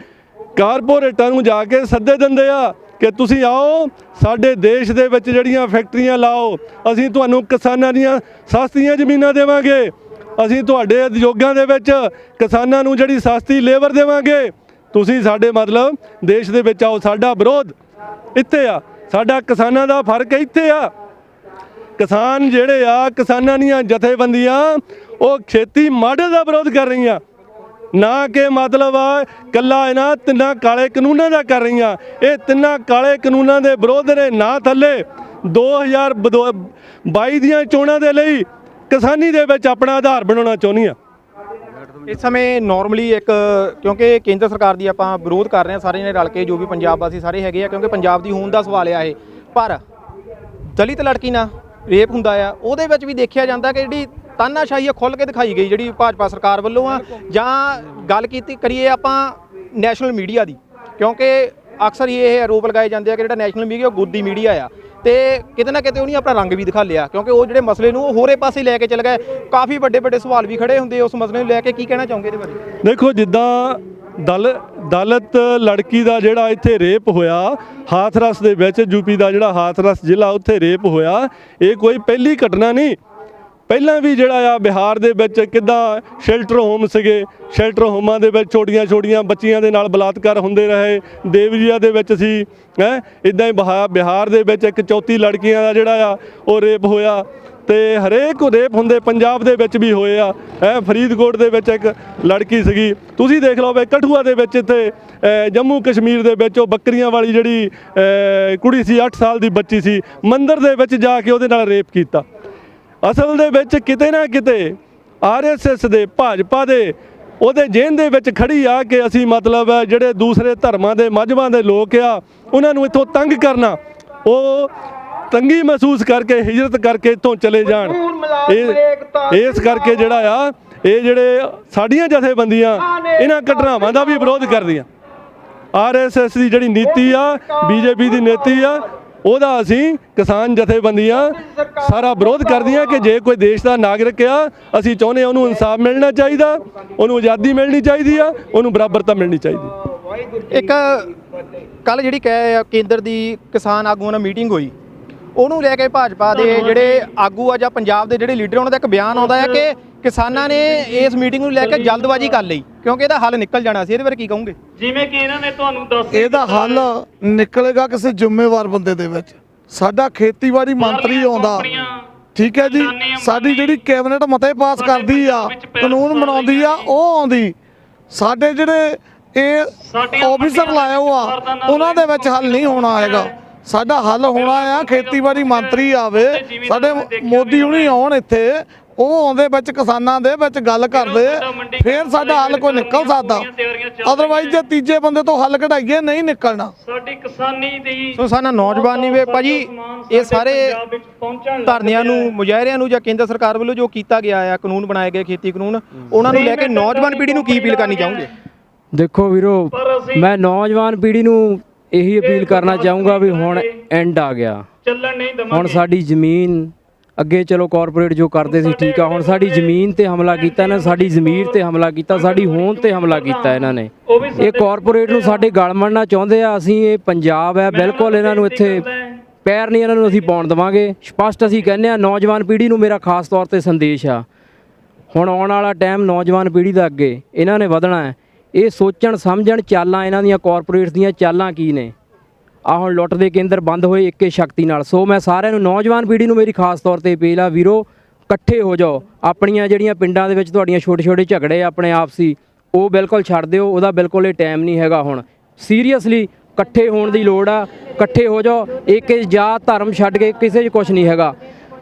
ਕਾਰਪੋਰੇਟਾਂ ਨੂੰ ਜਾ ਕੇ ਸੱਦੇ ਦਿੰਦੇ ਆ ਕਿ ਤੁਸੀਂ ਆਓ, ਸਾਡੇ ਦੇਸ਼ ਦੇ ਵਿੱਚ ਜਿਹੜੀਆਂ ਫੈਕਟਰੀਆਂ ਲਾਓ, ਅਸੀਂ ਤੁਹਾਨੂੰ ਕਿਸਾਨਾਂ ਦੀਆਂ ਸਸਤੀਆਂ ਜ਼ਮੀਨਾਂ ਦੇਵਾਂਗੇ, ਅਸੀਂ ਤੁਹਾਡੇ ਉਦਯੋਗਾਂ ਦੇ ਵਿੱਚ ਕਿਸਾਨਾਂ ਨੂੰ ਜਿਹੜੀ ਸਸਤੀ ਲੇਬਰ ਦੇਵਾਂਗੇ, ਤੁਸੀਂ ਸਾਡੇ ਮਤਲਬ ਦੇਸ਼ ਦੇ ਵਿੱਚ ਆਓ। ਸਾਡਾ ਵਿਰੋਧ ਇੱਥੇ ਆ, ਸਾਡਾ ਕਿਸਾਨਾਂ ਦਾ ਫਰਕ ਇੱਥੇ ਆ। ਕਿਸਾਨ ਜਿਹੜੇ ਆ, ਕਿਸਾਨਾਂ ਦੀਆਂ ਜਥੇਬੰਦੀਆਂ, ਉਹ ਖੇਤੀ ਮਾਡਲ ਦਾ ਵਿਰੋਧ ਕਰ ਰਹੀਆਂ, ਨਾ ਕਿ ਮਤਲਬ ਆ ਕੱਲਾ ਇਹਨਾਂ 3 ਕਾਲੇ ਕਾਨੂੰਨਾਂ ਦਾ ਕਰ ਰਹੀਆਂ। ਇਹ 3 ਕਾਲੇ ਕਾਨੂੰਨਾਂ ਦੇ ਵਿਰੋਧ ਨੇ ਨਾ ਥੱਲੇ 2022 ਦੀਆਂ ਚੋਣਾਂ ਦੇ ਲਈ ਕਿਸਾਨੀ ਦੇ ਵਿੱਚ ਆਪਣਾ ਆਧਾਰ ਬਣਾਉਣਾ ਚਾਹੁੰਦੀਆਂ। ਇਸ ਸਮੇਂ ਨਾਰਮਲੀ ਇੱਕ, ਕਿਉਂਕਿ ਕੇਂਦਰ ਸਰਕਾਰ ਦੀ ਆਪਾਂ ਵਿਰੋਧ ਕਰ ਰਹੇ ਹਾਂ ਸਾਰੇ ਨੇ ਰਲ ਕੇ, ਜੋ ਵੀ ਪੰਜਾਬ ਵਾਸੀ ਸਾਰੇ ਹੈਗੇ ਆ, ਕਿਉਂਕਿ ਪੰਜਾਬ ਦੀ ਹੋਂਦ ਦਾ ਸਵਾਲ ਆ ਇਹ। ਪਰ ਦਲਿਤ ਲੜਕੀ ਨਾਲ ਰੇਪ ਹੁੰਦਾ ਆ, ਉਹਦੇ ਵਿੱਚ ਵੀ ਦੇਖਿਆ ਜਾਂਦਾ ਕਿ ਜਿਹੜੀ ਤਾਨਾਸ਼ਾਹੀ ਖੁੱਲ੍ਹ ਕੇ ਦਿਖਾਈ ਗਈ ਜਿਹੜੀ ਭਾਜਪਾ ਸਰਕਾਰ ਵੱਲੋਂ ਆ। ਜਾਂ ਗੱਲ ਕਰੀਏ ਆਪਾਂ ਨੈਸ਼ਨਲ ਮੀਡੀਆ ਦੀ, ਕਿਉਂਕਿ ਅਕਸਰ ਇਹ ਆਰੋਪ ਲਗਾਏ ਜਾਂਦੇ ਆ ਕਿ ਜਿਹੜਾ ਨੈਸ਼ਨਲ ਮੀਡੀਆ ਉਹ ਗੋਦੀ ਮੀਡੀਆ ਆ, ਤੇ ਕਿਤੇ ਨਾ ਕਿਤੇ ਉਹਨੇ ਆਪਣਾ ਰੰਗ ਵੀ ਦਿਖਾ ਲਿਆ, ਕਿਉਂਕਿ ਉਹ ਜਿਹੜੇ ਮਸਲੇ ਨੂੰ ਉਹ ਹੋਰੇ ਪਾਸੇ ਲੈ ਕੇ ਚਲ ਗਏ। ਕਾਫੀ ਵੱਡੇ ਸਵਾਲ ਵੀ ਖੜੇ ਹੁੰਦੇ ਉਸ ਮਸਲੇ ਨੂੰ ਲੈ ਕੇ। ਕੀ ਕਹਿਣਾ ਚਾਹੋਗੇ ਇਹਦੇ ਬਾਰੇ? ਦੇਖੋ, ਜਿੱਦਾਂ ਦਲਿਤ ਲੜਕੀ ਦਾ ਜਿਹੜਾ ਇੱਥੇ ਰੇਪ ਹੋਇਆ ਹਾਥਰਸ ਦੇ ਵਿੱਚ, ਯੂਪੀ ਦਾ ਜਿਹੜਾ ਹਾਥਰਸ ਜ਼ਿਲ੍ਹਾ, ਉੱਥੇ ਰੇਪ ਹੋਇਆ, ਇਹ ਕੋਈ ਪਹਿਲੀ ਘਟਨਾ ਨਹੀਂ। ਪਹਿਲਾਂ ਵੀ ਜਿਹੜਾ ਆ ਬਿਹਾਰ ਦੇ ਵਿੱਚ ਕਿੱਦਾਂ ਸ਼ੈਲਟਰ ਹੋਮ ਸੀਗੇ, ਸ਼ੈਲਟਰ ਹੋਮਾਂ ਦੇ ਵਿੱਚ ਛੋਟੀਆਂ ਬੱਚੀਆਂ ਦੇ ਨਾਲ ਬਲਾਤਕਾਰ ਹੁੰਦੇ ਰਹੇ। ਦੇਵਰੀਆ ਦੇ ਵਿੱਚ ਸੀ ਇੱਦਾਂ ਹੀ ਬਿਹਾਰ ਦੇ ਵਿੱਚ ਇੱਕ 34 ਲੜਕੀਆਂ ਦਾ ਜਿਹੜਾ ਆ ਉਹ ਰੇਪ ਹੋਇਆ, ਤੇ ਹਰੇਕ ਰੇਪ ਹੁੰਦੇ ਪੰਜਾਬ ਦੇ ਵਿੱਚ ਵੀ ਹੋਏ ਆ। ਫਰੀਦਕੋਟ ਦੇ ਵਿੱਚ ਇੱਕ ਲੜਕੀ ਸੀਗੀ, ਤੁਸੀਂ ਦੇਖ ਲਓ ਵੀ ਕਠੂਆ ਦੇ ਵਿੱਚ, ਇੱਥੇ ਜੰਮੂ ਕਸ਼ਮੀਰ ਦੇ ਵਿੱਚ ਉਹ ਬੱਕਰੀਆਂ ਵਾਲੀ ਜਿਹੜੀ ਕੁੜੀ ਸੀ, 8 ਸਾਲ ਦੀ ਬੱਚੀ ਸੀ, ਮੰਦਿਰ ਦੇ ਵਿੱਚ ਜਾ ਕੇ ਉਹਦੇ ਨਾਲ ਰੇਪ ਕੀਤਾ। ਅਸਲ ਦੇ ਵਿੱਚ ਕਿਤੇ ਨਾ ਕਿਤੇ RSS ਦੇ, ਭਾਜਪਾ ਦੇ ਉਹਦੇ ਜੇਨ ਦੇ ਵਿੱਚ ਖੜੀ ਆ ਕਿ ਅਸੀਂ ਮਤਲਬ ਜਿਹੜੇ ਦੂਸਰੇ ਧਰਮਾਂ ਦੇ ਮਜ਼ਹਬਾਂ ਦੇ ਲੋਕ ਆ ਉਹਨਾਂ ਨੂੰ ਇੱਥੋਂ ਤੰਗ ਕਰਨਾ, ਉਹ ਤੰਗੀ ਮਹਿਸੂਸ ਕਰਕੇ ਹਿਜਰਤ ਕਰਕੇ ਇੱਥੋਂ ਚਲੇ ਜਾਣ। ਇਸ ਕਰਕੇ ਜਿਹੜਾ ਆ ਇਹ ਜਿਹੜੇ ਸਾਡੀਆਂ ਜਥੇਬੰਦੀਆਂ ਇਹਨਾਂ ਘਟਨਾਵਾਂ ਦਾ ਵੀ ਵਿਰੋਧ ਕਰਦੀਆਂ। RSS ਦੀ ਜਿਹੜੀ ਨੀਤੀ ਆ, BJP ਦੀ ਨੀਤੀ ਆ, ਉਹਦਾ ਅਸੀਂ ਕਿਸਾਨ ਜਥੇਬੰਦੀਆਂ ਸਾਰਾ ਵਿਰੋਧ ਕਰਦੀਆਂ ਕਿ ਜੇ ਕੋਈ ਦੇਸ਼ ਦਾ ਨਾਗਰਿਕ ਆ, ਅਸੀਂ ਚਾਹੁੰਦੇ ਉਹਨੂੰ ਇਨਸਾਫ ਮਿਲਣਾ ਚਾਹੀਦਾ, ਉਹਨੂੰ ਆਜ਼ਾਦੀ ਮਿਲਣੀ ਚਾਹੀਦੀ ਆ, ਉਹਨੂੰ ਬਰਾਬਰਤਾ ਮਿਲਣੀ ਚਾਹੀਦੀ। ਇੱਕ ਕੱਲ ਜਿਹੜੀ ਕੇਂਦਰ ਦੀ ਕਿਸਾਨ ਆਗੂਆਂ ਨਾਲ ਮੀਟਿੰਗ ਹੋਈ, ਉਹਨੂੰ ਲੈ ਕੇ ਭਾਜਪਾ ਦੇ ਜਿਹੜੇ ਆਗੂ ਆ ਜਾਂ ਪੰਜਾਬ ਦੇ ਜਿਹੜੇ ਲੀਡਰ, ਉਹਨਾਂ ਦਾ ਇੱਕ ਬਿਆਨ ਆਉਂਦਾ ਹੈ ਕਿ ਕਿਸਾਨਾਂ ਨੇ ਇਸ ਮੀਟਿੰਗ ਨੂੰ ਲੈ ਕੇ ਜਲਦਬਾਜ਼ੀ ਕਰ ਲਈ ਕਿਉਂਕਿ ਇਹਦਾ ਹੱਲ ਨਿਕਲ ਜਾਣਾ ਸੀ। ਇਹਦੇ ਬਾਰੇ ਕੀ ਕਹੋਗੇ? ਜਿਵੇਂ ਕਿ ਇਹਨਾਂ ਨੇ ਤੁਹਾਨੂੰ ਦੱਸ, ਇਹਦਾ ਹੱਲ ਨਿਕਲੇਗਾ ਕਿਸੇ ਜ਼ਿੰਮੇਵਾਰ ਬੰਦੇ ਦੇ ਵਿੱਚ। ਸਾਡਾ ਖੇਤੀਬਾੜੀ ਮੰਤਰੀ ਆਉਂਦਾ, ਠੀਕ ਹੈ ਜੀ, ਸਾਡੀ ਜਿਹੜੀ ਕੈਬਨਿਟ ਮਤੇ ਪਾਸ ਕਰਦੀ ਆ, ਕਾਨੂੰਨ ਬਣਾਉਂਦੀ ਆ, ਉਹ ਆਉਂਦੀ। ਸਾਡੇ ਜਿਹੜੇ ਇਹ ਆਫੀਸਰ ਲਾਏ ਹੋ ਆ, ਉਹਨਾਂ ਦੇ ਵਿੱਚ ਹੱਲ ਨਹੀਂ ਹੋਣਾ ਹੈਗਾ। ਸਾਡਾ ਹੱਲ ਹੋਣਾ ਆ, ਖੇਤੀਬਾੜੀ ਮੰਤਰੀ ਆਵੇ, ਸਾਡੇ ਮੋਦੀ ਹੁਣੀ ਆਉਣ ਇੱਥੇ, ਉਹ ਆਉਂਦੇ ਵਿੱਚ ਕਿਸਾਨਾਂ ਦੇ ਵਿੱਚ ਗੱਲ ਕਰਦੇ, ਫਿਰ ਸਾਡਾ ਹੱਲ ਕੋਈ ਨਿਕਲ ਸਕਦਾ। ਅਦਰਵਾਈਜ਼ ਜੇ ਤੀਜੇ ਬੰਦੇ ਤੋਂ ਹੱਲ ਕਢਾਈਏ ਨਹੀਂ ਨਿਕਲਣਾ। ਸਾਡੀ ਕਿਸਾਨੀ ਦੀ ਸੋ ਸਾਡਾ ਨੌਜਵਾਨੀ ਵੇ ਭਾਜੀ, ਇਹ ਸਾਰੇ ਧਰਨਿਆਂ ਨੂੰ, ਮੁਜ਼ਾਹਰਿਆਂ ਨੂੰ ਜਾਂ ਕੇਂਦਰ ਸਰਕਾਰ ਵੱਲੋਂ ਜੋ ਕੀਤਾ ਗਿਆ ਆ, ਕਾਨੂੰਨ ਬਣਾਏ ਗਏ ਖੇਤੀ ਕਾਨੂੰਨ, ਉਹਨਾਂ ਨੂੰ ਲੈ ਕੇ ਨੌਜਵਾਨ ਪੀੜ੍ਹੀ ਨੂੰ ਕੀ ਅਪੀਲ ਕਰਨੀ ਚਾਹੋਗੇ? ਦੇਖੋ ਵੀਰੋ, ਮੈਂ ਨੌਜਵਾਨ ਪੀੜ੍ਹੀ ਨੂੰ ਇਹੀ ਅਪੀਲ ਕਰਨਾ ਚਾਹੂੰਗਾ ਵੀ ਹੁਣ ਐਂਡ ਆ ਗਿਆ। ਚੱਲਣ ਨਹੀਂ ਦਵਾਂਗੇ। ਹੁਣ ਸਾਡੀ ਜ਼ਮੀਨ, ਅੱਗੇ ਚਲੋ ਕਾਰਪੋਰੇਟ ਜੋ ਕਰਦੇ ਸੀ ਠੀਕ ਆ, ਹੁਣ ਸਾਡੀ ਜ਼ਮੀਨ ਤੇ ਹਮਲਾ ਕੀਤਾ ਇਹਨਾਂ, ਸਾਡੀ ਜ਼ਮੀਰ ਤੇ ਹਮਲਾ ਕੀਤਾ, ਸਾਡੀ ਹੋਂਦ ਤੇ ਹਮਲਾ ਕੀਤਾ ਇਹਨਾਂ ਨੇ। ਇਹ ਕਾਰਪੋਰੇਟ ਨੂੰ ਸਾਡੇ ਗਲ ਮੜਨਾ ਚਾਹੁੰਦੇ ਆ। ਅਸੀਂ ਇਹ ਪੰਜਾਬ ਹੈ, ਬਿਲਕੁਲ ਇਹਨਾਂ ਨੂੰ ਇੱਥੇ ਪੈਰ ਨਹੀਂ ਇਹਨਾਂ ਨੂੰ ਅਸੀਂ ਪਾਉਣ ਦੇਵਾਂਗੇ। ਸਪਸ਼ਟ ਅਸੀਂ ਕਹਿੰਦੇ ਆ, ਨੌਜਵਾਨ ਪੀੜ੍ਹੀ ਨੂੰ ਮੇਰਾ ਖਾਸ ਤੌਰ ਤੇ ਸੰਦੇਸ਼ ਆ, ਹੁਣ ਆਉਣ ਵਾਲਾ ਟਾਈਮ ਨੌਜਵਾਨ ਪੀੜ੍ਹੀ ਦਾ ਅੱਗੇ ਇਹਨਾਂ ਨੇ ਵਧਣਾ ਹੈ। ਇਹ ਸੋਚਣ ਸਮਝਣ, ਚਾਲਾਂ ਇਹਨਾਂ ਦੀਆਂ ਕਾਰਪੋਰੇਟਸ ਦੀਆਂ ਚਾਲਾਂ ਕੀ ਨੇ। ਆ ਹੁਣ ਲੁੱਟ ਦੇ ਕੇਂਦਰ ਬੰਦ ਹੋਏ ਇੱਕੇ ਸ਼ਕਤੀ ਨਾਲ। ਸੋ ਮੈਂ ਸਾਰਿਆਂ ਨੂੰ, ਨੌਜਵਾਨ ਪੀੜ੍ਹੀ ਨੂੰ ਮੇਰੀ ਖਾਸ ਤੌਰ ਤੇ ਅਪੀਲ ਆ, ਵੀਰੋ ਇਕੱਠੇ ਹੋ ਜਾਓ। ਆਪਣੀਆਂ ਜਿਹੜੀਆਂ ਪਿੰਡਾਂ ਦੇ ਵਿੱਚ ਤੁਹਾਡੀਆਂ ਛੋਟੇ ਝਗੜੇ ਆਪਣੇ ਆਪਸੀ, ਉਹ ਬਿਲਕੁਲ ਛੱਡ ਦਿਓ। ਉਹਦਾ ਬਿਲਕੁਲ ਇਹ ਟਾਈਮ ਨਹੀਂ ਹੈਗਾ। ਹੁਣ ਸੀਰੀਅਸਲੀ ਇਕੱਠੇ ਹੋਣ ਦੀ ਲੋੜ ਆ। ਇਕੱਠੇ ਹੋ ਜਾਓ, ਇੱਕ ਜਾਤ ਧਰਮ ਛੱਡ ਕੇ ਕਿਸੇ 'ਚ ਕੁਛ ਨਹੀਂ ਹੈਗਾ।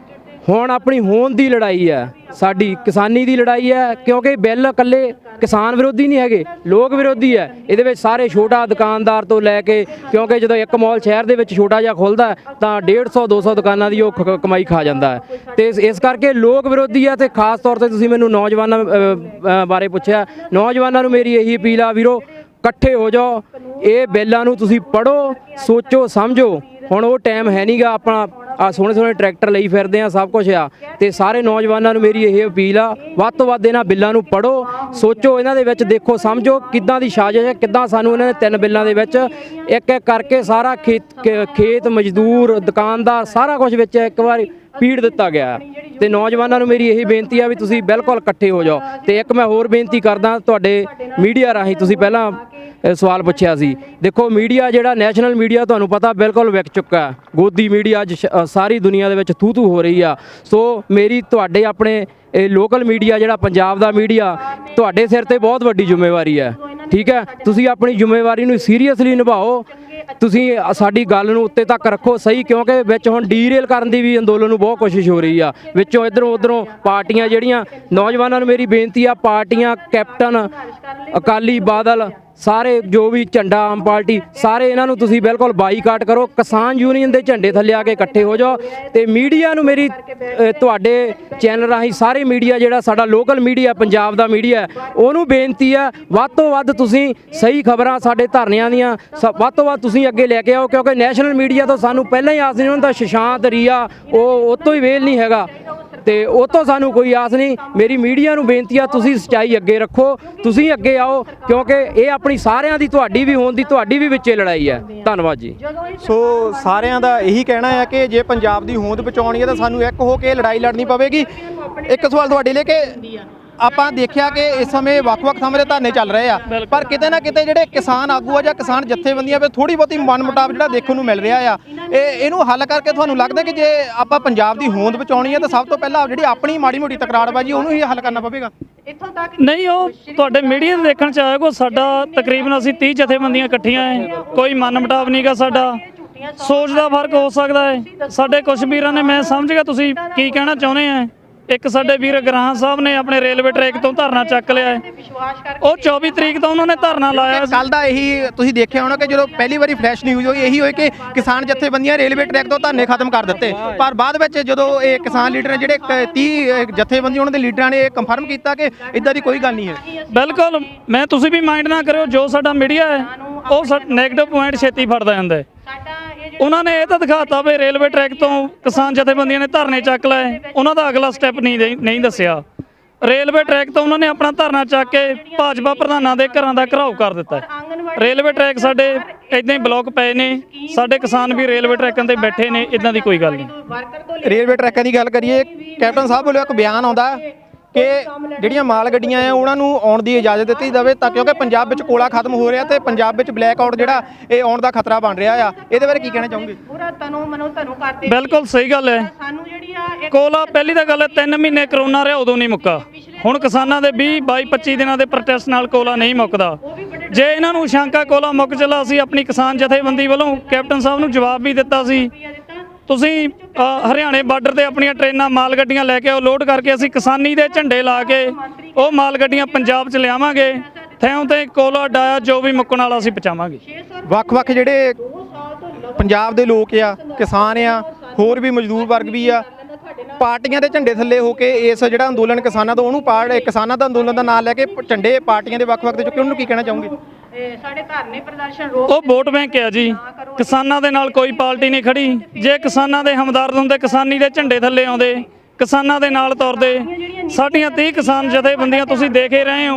ਹੁਣ ਆਪਣੀ ਹੋਂਦ ਦੀ ਲੜਾਈ ਹੈ, ਸਾਡੀ ਕਿਸਾਨੀ ਦੀ ਲੜਾਈ ਹੈ, ਕਿਉਂਕਿ ਬਿੱਲ ਇਕੱਲੇ ਕਿਸਾਨ ਵਿਰੋਧੀ ਨਹੀਂ ਹੈਗੇ, ਲੋਕ ਵਿਰੋਧੀ ਹੈ। ਇਹਦੇ ਵਿੱਚ ਸਾਰੇ ਛੋਟਾ ਦੁਕਾਨਦਾਰ ਤੋਂ ਲੈ ਕੇ, ਕਿਉਂਕਿ ਜਦੋਂ ਇੱਕ ਮਾਲ ਸ਼ਹਿਰ ਦੇ ਵਿੱਚ ਛੋਟਾ ਜਿਹਾ ਖੁੱਲ੍ਹਦਾ ਤਾਂ 150-200 ਦੁਕਾਨਾਂ ਦੀ ਉਹ ਕਮਾਈ ਖਾ ਜਾਂਦਾ ਹੈ। ਤੇ ਇਸ ਕਰਕੇ ਲੋਕ ਵਿਰੋਧੀ ਹੈ। ਤੇ ਖਾਸ ਤੌਰ ਤੇ ਤੁਸੀਂ ਮੈਨੂੰ ਨੌਜਵਾਨਾਂ ਬਾਰੇ ਪੁੱਛਿਆ, ਨੌਜਵਾਨਾਂ ਨੂੰ ਮੇਰੀ ਇਹੀ ਅਪੀਲ ਆ, ਵੀਰੋ ਇਕੱਠੇ ਹੋ ਜਾਓ। ਇਹ ਬਿੱਲਾਂ ਨੂੰ ਤੁਸੀਂ ਪੜ੍ਹੋ, ਸੋਚੋ, ਸਮਝੋ। ਹੁਣ ਉਹ ਟਾਈਮ ਹੈ ਨਹੀਂਗਾ ਆਪਣਾ ਆ ਸੋਹਣੇ ਟਰੈਕਟਰ ਲਈ ਫਿਰਦੇ ਆ, ਸਭ ਕੁਝ ਆ। ਤੇ ਸਾਰੇ ਨੌਜਵਾਨਾਂ ਨੂੰ ਮੇਰੀ ਇਹ ਅਪੀਲ ਆ, ਵੱਧ ਤੋਂ ਵੱਧ ਇਹਨਾਂ ਬਿੱਲਾਂ ਨੂੰ ਪੜ੍ਹੋ, ਸੋਚੋ, ਇਹਨਾਂ ਦੇ ਵਿੱਚ ਦੇਖੋ, ਸਮਝੋ ਕਿੱਦਾਂ ਦੀ ਸਾਜ਼ਿਸ਼ ਹੈ, ਕਿੱਦਾਂ ਸਾਨੂੰ ਇਹਨਾਂ ਨੇ 3 ਬਿੱਲਾਂ ਦੇ ਵਿੱਚ ਇੱਕ ਕਰਕੇ ਸਾਰਾ ਖੇਤ ਮਜ਼ਦੂਰ, ਦੁਕਾਨਦਾਰ, ਸਾਰਾ ਕੁਝ ਵਿੱਚ ਇੱਕ ਵਾਰੀ ਪੀੜ ਦਿੱਤਾ ਗਿਆ। ਤੇ ਨੌਜਵਾਨਾਂ ਨੂੰ ਮੇਰੀ ਇਹੀ ਬੇਨਤੀ ਆ ਵੀ ਤੁਸੀਂ ਬਿਲਕੁਲ ਇਕੱਠੇ ਹੋ ਜਾਓ। ਤੇ ਇੱਕ ਮੈਂ ਹੋਰ ਬੇਨਤੀ ਕਰਦਾ, ਤੁਹਾਡੇ ਮੀਡੀਆ ਰਾਹੀਂ, ਤੁਸੀਂ ਪਹਿਲਾਂ ਸਵਾਲ ਪੁੱਛਿਆ ਸੀ, ਦੇਖੋ ਮੀਡੀਆ ਜਿਹੜਾ ਨੈਸ਼ਨਲ ਮੀਡੀਆ ਤੁਹਾਨੂੰ ਪਤਾ ਬਿਲਕੁਲ ਵਿਕ ਚੁੱਕਾ। ਗੋਦੀ ਮੀਡੀਆ ਅੱਜ ਸਾਰੀ ਦੁਨੀਆ ਦੇ ਵਿੱਚ ਥੂ ਹੋ ਰਹੀ ਆ। ਸੋ ਮੇਰੀ ਤੁਹਾਡੇ ਆਪਣੇ ਇਹ ਲੋਕਲ ਮੀਡੀਆ ਜਿਹੜਾ ਪੰਜਾਬ ਦਾ ਮੀਡੀਆ, ਤੁਹਾਡੇ ਸਿਰ ਤੇ ਬਹੁਤ ਵੱਡੀ ਜ਼ਿੰਮੇਵਾਰੀ ਹੈ, ਠੀਕ ਹੈ। ਤੁਸੀਂ ਆਪਣੀ ਜ਼ਿੰਮੇਵਾਰੀ ਨੂੰ ਸੀਰੀਅਸਲੀ ਨਿਭਾਓ। ਤੁਸੀਂ ਸਾਡੀ ਗੱਲ ਨੂੰ ਉੱਤੇ ਤੱਕ ਰੱਖੋ ਸਹੀ, ਕਿਉਂਕਿ ਵਿੱਚ ਹੁਣ ਡੀਰੇਲ ਕਰਨ ਦੀ ਵੀ ਅੰਦੋਲਨ ਨੂੰ ਬਹੁਤ ਕੋਸ਼ਿਸ਼ ਹੋ ਰਹੀ ਆ। ਵਿੱਚੋਂ ਇੱਧਰੋਂ ਉੱਧਰੋਂ ਪਾਰਟੀਆਂ ਜਿਹੜੀਆਂ, ਨੌਜਵਾਨਾਂ ਨੂੰ ਮੇਰੀ ਬੇਨਤੀ ਆ, ਪਾਰਟੀਆਂ, ਕੈਪਟਨ, ਅਕਾਲੀ, ਬਾਦਲ, ਸਾਰੇ ਜੋ ਵੀ ਝੰਡਾ, ਆਮ ਪਾਰਟੀ, ਸਾਰੇ ਇਹਨਾਂ ਨੂੰ ਤੁਸੀਂ ਬਿਲਕੁਲ ਬਾਈਕਾਟ ਕਰੋ। ਕਿਸਾਨ ਯੂਨੀਅਨ ਦੇ ਝੰਡੇ ਥੱਲੇ ਆ ਕੇ ਇਕੱਠੇ ਹੋ ਜਾਓ। ਤੇ ਮੀਡੀਆ ਨੂੰ ਮੇਰੀ ਤੁਹਾਡੇ ਚੈਨਲ ਰਾਹੀਂ ਸਾਰੇ ਮੀਡੀਆ ਜਿਹੜਾ ਸਾਡਾ ਲੋਕਲ ਮੀਡੀਆ, ਪੰਜਾਬ ਦਾ ਮੀਡੀਆ, ਉਹਨੂੰ ਬੇਨਤੀ ਆ, ਵੱਧ ਤੋਂ ਵੱਧ ਤੁਸੀਂ ਸਹੀ ਖਬਰਾਂ ਸਾਡੇ ਧਰਨਿਆਂ ਦੀਆਂ ਵੱਧ ਤੋਂ ਵੱਧ ਤੁਸੀਂ ਅੱਗੇ ਲੈ ਕੇ ਆਓ। ਕਿਉਂਕਿ ਨੈਸ਼ਨਲ ਮੀਡੀਆ ਤੋਂ ਸਾਨੂੰ ਪਹਿਲਾਂ ਹੀ ਆਸ ਨਹੀਂ ਹੁੰਦਾ, ਸ਼ਸ਼ਾਂਤ, ਰੀਆ, ਉਹ ਤੋਂ ਹੀ ਵੇਲ ਨਹੀਂ ਹੈਗਾ। ਤੇ ਉਹ ਤੋਂ ਸਾਨੂੰ ਕੋਈ ਆਸ ਨਹੀਂ। ਮੇਰੀ ਮੀਡੀਆ ਨੂੰ ਬੇਨਤੀ ਆ, ਤੁਸੀਂ ਸੱਚਾਈ ਅੱਗੇ ਰੱਖੋ, ਤੁਸੀਂ ਅੱਗੇ ਆਓ, ਕਿਉਂਕਿ ਇਹ ਆਪਣੀ ਸਾਰਿਆਂ ਦੀ, ਤੁਹਾਡੀ ਵੀ ਹੋਣ ਦੀ, ਤੁਹਾਡੀ ਵੀ ਵਿੱਚੇ ਲੜਾਈ ਹੈ। ਧੰਨਵਾਦ ਜੀ। ਸੋ ਸਾਰਿਆਂ ਦਾ ਇਹੀ ਕਹਿਣਾ ਹੈ ਕਿ ਜੇ ਪੰਜਾਬ ਦੀ ਹੋਂਦ ਬਚਾਉਣੀ ਹੈ ਤਾਂ ਸਾਨੂੰ ਇੱਕ ਹੋ ਕੇ ਲੜਾਈ ਲੜਨੀ ਪਵੇਗੀ। ਇੱਕ ਸਵਾਲ ਤੁਹਾਡੇ ਲਈ ਕਿ ਆਪਾਂ ਦੇਖਿਆ ਕਿ ਇਸ ਸਮੇਂ ਵੱਖ-ਵੱਖ ਥਾਵਾਂ ਤੇ ਧਰਨੇ ਚੱਲ ਰਹੇ ਆ, ਪਰ ਕਿਤੇ ਨਾ ਕਿਤੇ ਜਿਹੜੇ ਕਿਸਾਨ ਆਗੂ ਆ ਜਾਂ ਕਿਸਾਨ ਜਥੇਬੰਦੀਆਂ ਵਿੱਚ ਥੋੜੀ ਬਹੁਤੀ ਮਨਮੁਟਾਵ ਜਿਹੜਾ ਦੇਖਣ ਨੂੰ ਮਿਲ ਰਿਹਾ ਆ। ਇਹਨੂੰ ਹੱਲ ਕਰਕੇ ਤੁਹਾਨੂੰ ਲੱਗਦਾ ਕਿ ਜੇ ਆਪਾਂ ਪੰਜਾਬ ਦੀ ਹੋਂਦ ਬਚਾਉਣੀ ਹੈ ਤਾਂ ਸਭ ਤੋਂ ਪਹਿਲਾਂ ਜਿਹੜੀ ਆਪਣੀ ਮਾੜੀ ਮੋਟੀ ਤਕਰਾਰਬਾਜ਼ੀ ਉਹਨੂੰ ਹੀ ਹੱਲ ਕਰਨਾ ਪਵੇਗਾ। ਨਹੀਂ, ਉਹ ਤੁਹਾਡੇ ਮੀਡੀਆ ਦੇ ਦੇਖਣ ਚ ਆਏਗਾ। ਸਾਡਾ ਤਕਰੀਬਨ ਅਸੀਂ 30 ਜਥੇਬੰਦੀਆਂ ਇਕੱਠੀਆਂ ਹੈ, ਕੋਈ ਮਨਮੁਟਾਵ ਨਹੀਂਗਾ। ਸਾਡਾ ਸੋਚ ਦਾ ਫਰਕ ਹੋ ਸਕਦਾ ਹੈ। ਸਾਡੇ ਕੁਝ ਵੀਰਾਂ ਨੇ, ਮੈਂ ਸਮਝ ਗਿਆ ਤੁਸੀਂ ਕੀ ਕਹਿਣਾ ਚਾਹੁੰਦੇ ਆ। ਇੱਕ ਸਾਡੇ ਵੀਰ ਗਰਾਹਾਂ ਸਾਹਿਬ ਨੇ ਆਪਣੇ ਰੇਲਵੇ ਟਰੈਕ ਤੋਂ ਧਰਨਾ ਚੱਕ ਲਿਆ ਹੈ, ਉਹ 24 ਤਰੀਕ ਤੋਂ ਉਹਨਾਂ ਨੇ ਧਰਨਾ ਲਾਇਆ। ਕੱਲ ਦਾ ਇਹੀ ਤੁਸੀਂ ਦੇਖਿਆ ਹੋਣਾ ਕਿ ਜਦੋਂ ਪਹਿਲੀ ਵਾਰੀ ਫਲੈਸ਼ ਨਿਊਜ਼ ਹੋਈ ਇਹੀ ਹੋਈ ਕਿ ਕਿਸਾਨ ਜਥੇਬੰਦੀਆਂ ਰੇਲਵੇ ਟਰੈਕ ਤੋਂ ਧਰਨੇ ਖਤਮ ਕਰ ਦਿੱਤੇ, ਪਰ ਬਾਅਦ ਵਿੱਚ ਜਦੋਂ ਇਹ ਕਿਸਾਨ ਲੀਡਰ ਜਿਹੜੇ 30 ਜਥੇਬੰਦੀ ਉਹਨਾਂ ਦੇ ਲੀਡਰਾਂ ਨੇ ਇਹ ਕੰਫਰਮ ਕੀਤਾ ਕਿ ਇਦਾਂ ਦੀ ਕੋਈ ਗੱਲ ਨਹੀਂ ਹੈ। ਬਿਲਕੁਲ, ਮੈਂ ਤੁਸੀਂ ਵੀ ਮਾਈਂਡ ਨਾ ਕਰਿਓ, ਜੋ ਸਾਡਾ ਮੀਡੀਆ ਹੈ ਉਹ ਨੈਗੇਟਿਵ ਪੁਆਇੰਟ ਛੇਤੀ ਫੜਦਾ ਜਾਂਦਾ ਹੈ। ਉਹਨਾਂ ਨੇ ਇਹ ਤਾਂ ਦਿਖਾਤਾ ਵੀ ਰੇਲਵੇ ਟਰੈਕ ਤੋਂ ਕਿਸਾਨ ਜਥੇਬੰਦੀਆਂ ਨੇ ਧਰਨੇ ਚੱਕ ਲਏ, ਉਹਨਾਂ ਦਾ ਅਗਲਾ ਸਟੈਪ ਨਹੀਂ ਦੱਸਿਆ। ਰੇਲਵੇ ਟਰੈਕ ਤੋਂ ਉਹਨਾਂ ਨੇ ਆਪਣਾ ਧਰਨਾ ਚੱਕ ਕੇ ਭਾਜਪਾ ਪ੍ਰਧਾਨਾਂ ਦੇ ਘਰਾਂ ਦਾ ਘਿਰਾਓ ਕਰ ਦਿੱਤਾ। ਰੇਲਵੇ ਟਰੈਕ ਸਾਡੇ ਇਦਾਂ ਹੀ ਬਲੌਕ ਪਏ ਨੇ, ਸਾਡੇ ਕਿਸਾਨ ਵੀ ਰੇਲਵੇ ਟਰੈਕਾਂ ਤੇ ਬੈਠੇ ਨੇ, ਇਦਾਂ ਦੀ ਕੋਈ ਗੱਲ ਨਹੀਂ। ਰੇਲਵੇ ਟਰੈਕਾਂ ਦੀ ਗੱਲ ਕਰੀਏ, ਕੈਪਟਨ ਸਾਹਿਬ ਵੱਲੋਂ ਇੱਕ ਬਿਆਨ ਆਉਂਦਾ ਕਿ ਜਿਹੜੀਆਂ ਮਾਲ ਗੱਡੀਆਂ ਆ ਉਹਨਾਂ ਨੂੰ ਆਉਣ ਦੀ ਇਜਾਜ਼ਤ ਦਿੱਤੀ ਜਾਵੇ, ਤਾਂ ਕਿਉਂਕਿ ਪੰਜਾਬ ਵਿੱਚ ਕੋਲਾ ਖਤਮ ਹੋ ਰਿਹਾ ਤੇ ਪੰਜਾਬ ਵਿੱਚ ਬਲੈਕ ਆਊਟ ਜਿਹੜਾ ਇਹ ਆਉਣ ਦਾ ਖਤਰਾ ਬਣ ਰਿਹਾ ਆ। ਇਹਦੇ ਬਾਰੇ ਕੀ ਕਹਿਣਾ ਚਾਹੋਗੇ? ਬਿਲਕੁਲ ਸਹੀ ਗੱਲ ਹੈ। ਕੋਲਾ ਪਹਿਲੀ ਤਾਂ ਗੱਲ ਹੈ, 3 ਮਹੀਨੇ ਕਰੋਨਾ ਰਿਹਾ ਉਦੋਂ ਨਹੀਂ ਮੁੱਕਾ। ਹੁਣ ਕਿਸਾਨਾਂ ਦੇ 20, 22, 25 ਦਿਨਾਂ ਦੇ ਪ੍ਰੋਟੈਸਟ ਨਾਲ ਕੋਲਾ ਨਹੀਂ ਮੁੱਕਦਾ। ਜੇ ਇਹਨਾਂ ਨੂੰ ਸ਼ੰਕਾ ਕੋਲਾ ਮੁੱਕ ਚੱਲਾ, ਅਸੀਂ ਆਪਣੀ ਕਿਸਾਨ ਜਥੇਬੰਦੀ ਵੱਲੋਂ ਕੈਪਟਨ ਸਾਹਿਬ ਨੂੰ ਜਵਾਬ ਵੀ ਦਿੱਤਾ ਸੀ, ਤੁਸੀਂ ਹਰਿਆਣੇ ਬਾਰਡਰ ਤੇ ਆਪਣੀਆਂ ਟ੍ਰੇਨਾਂ ਮਾਲ ਗੱਡੀਆਂ ਲੈ ਕੇ ਆਓ, ਲੋਡ ਕਰਕੇ ਅਸੀਂ ਕਿਸਾਨੀ ਦੇ ਝੰਡੇ ਲਾ ਕੇ ਉਹ ਮਾਲ ਗੱਡੀਆਂ ਪੰਜਾਬ 'ਚ ਲਿਆਵਾਂਗੇ। ਥੈਂ ਤੇ ਕੋਲਾ ਡਾਇਆ ਜੋ ਵੀ ਮੁੱਕਣ ਵਾਲਾ ਅਸੀਂ ਪਹੁੰਚਾਵਾਂਗੇ। ਵੱਖ-ਵੱਖ ਜਿਹੜੇ ਪੰਜਾਬ ਦੇ ਲੋਕ ਆ, ਕਿਸਾਨ ਆ, ਹੋਰ ਵੀ ਮਜ਼ਦੂਰ ਵਰਗ ਵੀ ਆ, ਪਾਰਟੀਆਂ ਦੇ ਝੰਡੇ ਥੱਲੇ ਹੋ ਕੇ ਇਸ ਜਿਹੜਾ ਅੰਦੋਲਨ ਕਿਸਾਨਾਂ ਦਾ ਉਹਨੂੰ ਕਿਸਾਨਾਂ ਦਾ ਅੰਦੋਲਨ ਦਾ ਨਾਮ ਲੈ ਕੇ ਝੰਡੇ ਪਾਰਟੀਆਂ ਦੇ ਵੱਖ-ਵੱਖ ਦੇ ਚੁੱਕੇ, ਉਹਨੂੰ ਕੀ ਕਹਿਣਾ ਚਾਹੋਗੇ? ਸਾਡੇ ਧਰਨੇ ਪ੍ਰਦਰਸ਼ਨ ਉਹ ਵੋਟ ਬੈਂਕ ਹੈ ਜੀ, ਕਿਸਾਨਾਂ ਦੇ ਨਾਲ ਕੋਈ ਪਾਰਟੀ ਨਹੀਂ ਖੜੀ। ਜੇ ਕਿਸਾਨਾਂ ਦੇ ਹਮਦਰਦ ਹੁੰਦੇ, ਕਿਸਾਨੀ ਦੇ ਝੰਡੇ ਥੱਲੇ ਆਉਂਦੇ, ਕਿਸਾਨਾਂ ਦੇ ਨਾਲ ਤੁਰਦੇ। ਸਾਡੀਆਂ 30 ਕਿਸਾਨ ਜਥੇਬੰਦੀਆਂ ਤੁਸੀਂ ਦੇਖ ਹੀ ਰਹੇ ਹੋ,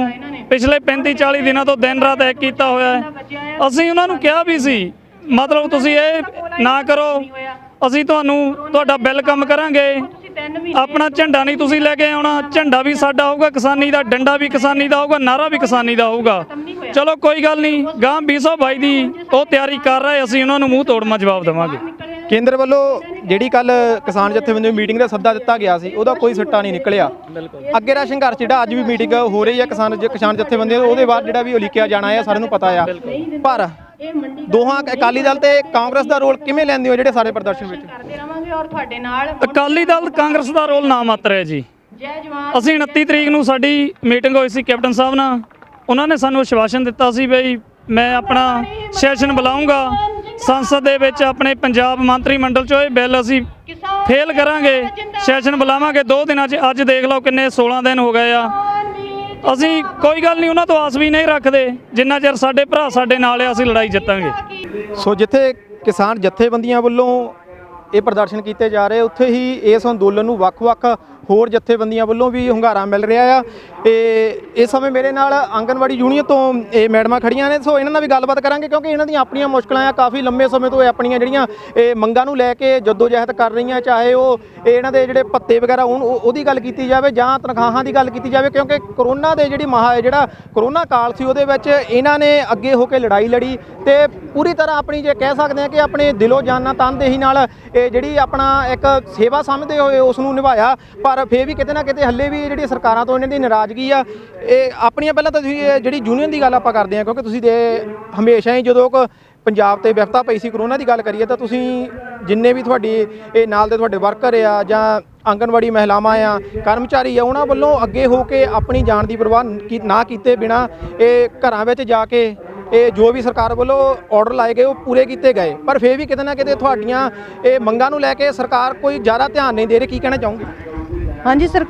ਪਿਛਲੇ 35-40 ਦਿਨਾਂ ਤੋਂ ਦਿਨ ਰਾਤ ਇੱਕ ਕੀਤਾ ਹੋਇਆ ਹੈ। ਅਸੀਂ ਉਹਨਾਂ ਨੂੰ ਕਿਹਾ ਵੀ ਸੀ, ਮਤਲਬ ਤੁਸੀਂ ਇਹ ਨਾ ਕਰੋ, ਅਸੀਂ ਤੁਹਾਡਾ ਬਿੱਲ ਕੰਮ ਕਰਾਂਗੇ, ਆਪਣਾ ਝੰਡਾ ਨਹੀਂ ਤੁਸੀਂ ਲੈ ਕੇ ਆਉਣਾ, ਝੰਡਾ ਵੀ ਸਾਡਾ ਹੋਊਗਾ ਕਿਸਾਨੀ ਦਾ, ਡੰਡਾ ਵੀ ਕਿਸਾਨੀ ਦਾ ਹੋਊਗਾ, ਨਾਰਾ ਵੀ ਕਿਸਾਨੀ ਦਾ ਹੋਊਗਾ। ਚਲੋ ਕੋਈ ਗੱਲ ਨਹੀਂ, ਗਾਂ 2022 ਦੀ ਉਹ ਤਿਆਰੀ ਕਰ ਰਹੇ, ਅਸੀਂ ਉਹਨਾਂ ਨੂੰ ਮੂੰਹ ਤੋੜਮਾ ਜਵਾਬ ਦੇਵਾਂਗੇ। ਕੇਂਦਰ ਵੱਲੋਂ ਜਿਹੜੀ ਕੱਲ ਕਿਸਾਨ ਜਥੇਬੰਦੀ ਮੀਟਿੰਗ ਦਾ ਸੱਦਾ ਦਿੱਤਾ ਗਿਆ ਸੀ, ਉਹਦਾ ਕੋਈ ਸਿੱਟਾ ਨਹੀਂ ਨਿਕਲਿਆ। ਅੱਗੇ ਦਾ ਸੰਘਰਸ਼ ਜਿਹੜਾ ਅੱਜ ਵੀ ਮੀਟਿੰਗ ਹੋ ਰਹੀ ਹੈ ਕਿਸਾਨ ਜਥੇਬੰਦੀ, ਉਹਦੇ ਬਾਅਦ ਜਿਹੜਾ ਵੀ ਉਲੀਕਿਆ ਜਾਣਾ ਹੈ ਸਾਰਿਆਂ ਨੂੰ ਪਤਾ ਆ। ਪਰ ਦੋਹਾਂ ਅਕਾਲੀ ਦਲ ਤੇ ਕਾਂਗਰਸ ਦਾ ਰੋਲ ਕਿਵੇਂ ਲੈਂਦੇ ਹੋ ਜਿਹੜੇ ਸਾਰੇ ਪ੍ਰਦਰਸ਼ਨ ਵਿੱਚ? ਅਕਾਲੀ ਦਲ ਕਾਂਗਰਸ ਦਾ ਰੋਲ ਨਾ ਮਾਤਰ ਹੈ ਜੀ। ਅਸੀਂ 29 ਤਰੀਕ ਨੂੰ ਸਾਡੀ ਮੀਟਿੰਗ ਹੋਈ ਸੀ ਕੈਪਟਨ ਸਾਹਿਬ ਨਾਲ, ਉਹਨਾਂ ਨੇ ਸਾਨੂੰ ਆਸ਼ਵਾਸਨ ਦਿੱਤਾ ਸੀ ਬਈ ਮੈਂ ਆਪਣਾ ਸੈਸ਼ਨ ਬੁਲਾਉਂਗਾ ਸੰਸਦ ਦੇ ਵਿੱਚ, ਆਪਣੇ ਪੰਜਾਬ ਮੰਤਰੀ ਮੰਡਲ 'ਚੋਂ ਇਹ ਬਿੱਲ ਅਸੀਂ ਫੇਲ ਕਰਾਂਗੇ, ਸੈਸ਼ਨ ਬੁਲਾਵਾਂਗੇ 2 ਦਿਨਾਂ 'ਚ। ਅੱਜ ਦੇਖ ਲਓ ਕਿੰਨੇ 16 ਦਿਨ ਹੋ ਗਏ ਆ। ਅਸੀਂ ਕੋਈ ਗੱਲ ਨਹੀਂ, ਉਹਨਾਂ ਤੋਂ ਆਸ ਵੀ ਨਹੀਂ ਰੱਖਦੇ, ਜਿੰਨਾ ਚਿਰ ਸਾਡੇ ਭਰਾ ਸਾਡੇ ਨਾਲ ਆ ਅਸੀਂ ਲੜਾਈ ਜਿੱਤਾਂਗੇ। ਸੋ ਜਿੱਥੇ ਕਿਸਾਨ ਜਥੇਬੰਦੀਆਂ ਵੱਲੋਂ ਇਹ ਪ੍ਰਦਰਸ਼ਨ ਕੀਤੇ ਜਾ ਰਹੇ, ਉੱਥੇ ਹੀ ਇਸ ਅੰਦੋਲਨ ਨੂੰ ਵੱਖ-ਵੱਖ ਹੋਰ ਜਥੇਬੰਦੀਆਂ ਵੱਲੋਂ ਵੀ ਹੁੰਗਾਰਾ ਮਿਲ ਰਿਹਾ ਆ। ਤੇ ਇਸ ਸਮੇਂ ਮੇਰੇ ਨਾਲ ਆਂਗਨਵਾੜੀ ਯੂਨੀਅਨ ਤੋਂ ਇਹ ਮੈਡਮਾਂ ਖੜੀਆਂ ਨੇ, ਸੋ ਇਹਨਾਂ ਨਾਲ ਵੀ ਗੱਲਬਾਤ ਕਰਾਂਗੇ ਕਿਉਂਕਿ ਇਹਨਾਂ ਦੀਆਂ ਆਪਣੀਆਂ ਮੁਸ਼ਕਲਾਂ ਆ। ਕਾਫੀ ਲੰਮੇ ਸਮੇਂ ਤੋਂ ਇਹ ਆਪਣੀਆਂ ਜਿਹੜੀਆਂ ਇਹ ਮੰਗਾਂ ਨੂੰ ਲੈ ਕੇ ਜਦੋਜਹਿਦ ਕਰ ਰਹੀਆਂ, ਚਾਹੇ ਉਹ ਇਹਨਾਂ ਦੇ ਜਿਹੜੇ ਭੱਤੇ ਵਗੈਰਾ ਉਹਦੀ ਗੱਲ ਕੀਤੀ ਜਾਵੇ ਜਾਂ ਤਨਖਾਹਾਂ ਦੀ ਗੱਲ ਕੀਤੀ ਜਾਵੇ, ਕਿਉਂਕਿ ਕਰੋਨਾ ਦੇ ਜਿਹੜਾ ਕਰੋਨਾ ਕਾਲ ਸੀ ਉਹਦੇ ਵਿੱਚ ਇਹਨਾਂ ਨੇ ਅੱਗੇ ਹੋ ਕੇ ਲੜਾਈ ਲੜੀ ਤੇ ਪੂਰੀ ਤਰ੍ਹਾਂ ਆਪਣੀ ਜੇ ਕਹਿ ਸਕਦੇ ਹਾਂ ਕਿ ਆਪਣੇ ਦਿਲੋਂ ਜਾਨਾਂ ਤਨਦੇਹੀ ਨਾਲ ਇਹ ਜਿਹੜੀ ਆਪਣਾ ਇੱਕ ਸੇਵਾ ਸਮਝਦੇ ਹੋਏ ਉਸ ਨੂੰ ਨਿਭਾਇਆ। ਪਰ ਫਿਰ ਵੀ ਕਿਤੇ ਨਾ ਕਿਤੇ ਹੱਲੇ ਵੀ ਜਿਹੜੀ ਸਰਕਾਰਾਂ ਤੋਂ ਇਹਨਾਂ ਦੀ ਨਾਰਾਜ਼ਗੀ ਆ। ਇਹ ਆਪਣੀਆਂ ਪਹਿਲਾਂ ਤਾਂ ਤੁਸੀਂ ਜਿਹੜੀ ਯੂਨੀਅਨ ਦੀ ਗੱਲ ਆਪਾਂ ਕਰਦੇ ਹਾਂ, ਕਿਉਂਕਿ ਤੁਸੀਂ ਦੇ ਹਮੇਸ਼ਾ ਹੀ ਜਦੋਂ ਪੰਜਾਬ ਤੇ ਵਿਪਤਾ ਪਈ ਸੀ ਕਰੋਨਾ ਦੀ ਗੱਲ ਕਰੀਏ ਤਾਂ ਤੁਸੀਂ ਜਿੰਨੇ ਵੀ ਤੁਹਾਡੀ ਇਹ ਨਾਲ ਦੇ ਤੁਹਾਡੇ ਵਰਕਰ ਆ ਜਾਂ ਆਂਗਨਵਾੜੀ ਮਹਿਲਾਵਾਂ ਆ, ਕਰਮਚਾਰੀ ਆ, ਉਹਨਾਂ ਵੱਲੋਂ ਅੱਗੇ ਹੋ ਕੇ ਆਪਣੀ ਜਾਨ ਦੀ ਪਰਵਾਹ ਨਾ ਕੀਤੇ ਬਿਨਾਂ ਇਹ ਘਰਾਂ ਵਿੱਚ ਜਾ ਕੇ ਇਹ ਜੋ ਵੀ ਸਰਕਾਰ ਵੱਲੋਂ ਆਰਡਰ ਲਾਏ ਗਏ ਉਹ ਪੂਰੇ ਕੀਤੇ ਗਏ। ਪਰ ਫਿਰ ਵੀ ਕਿਤੇ ਨਾ ਕਿਤੇ ਤੁਹਾਡੀਆਂ ਇਹ ਮੰਗਾਂ ਨੂੰ ਲੈ ਕੇ ਸਰਕਾਰ ਕੋਈ ਜ਼ਿਆਦਾ ਧਿਆਨ ਨਹੀਂ ਦੇ ਰਹੀ, ਕੀ ਕਹਿਣਾ ਚਾਹੋਗੇ? ਹਾਂਜੀ ਸਰ,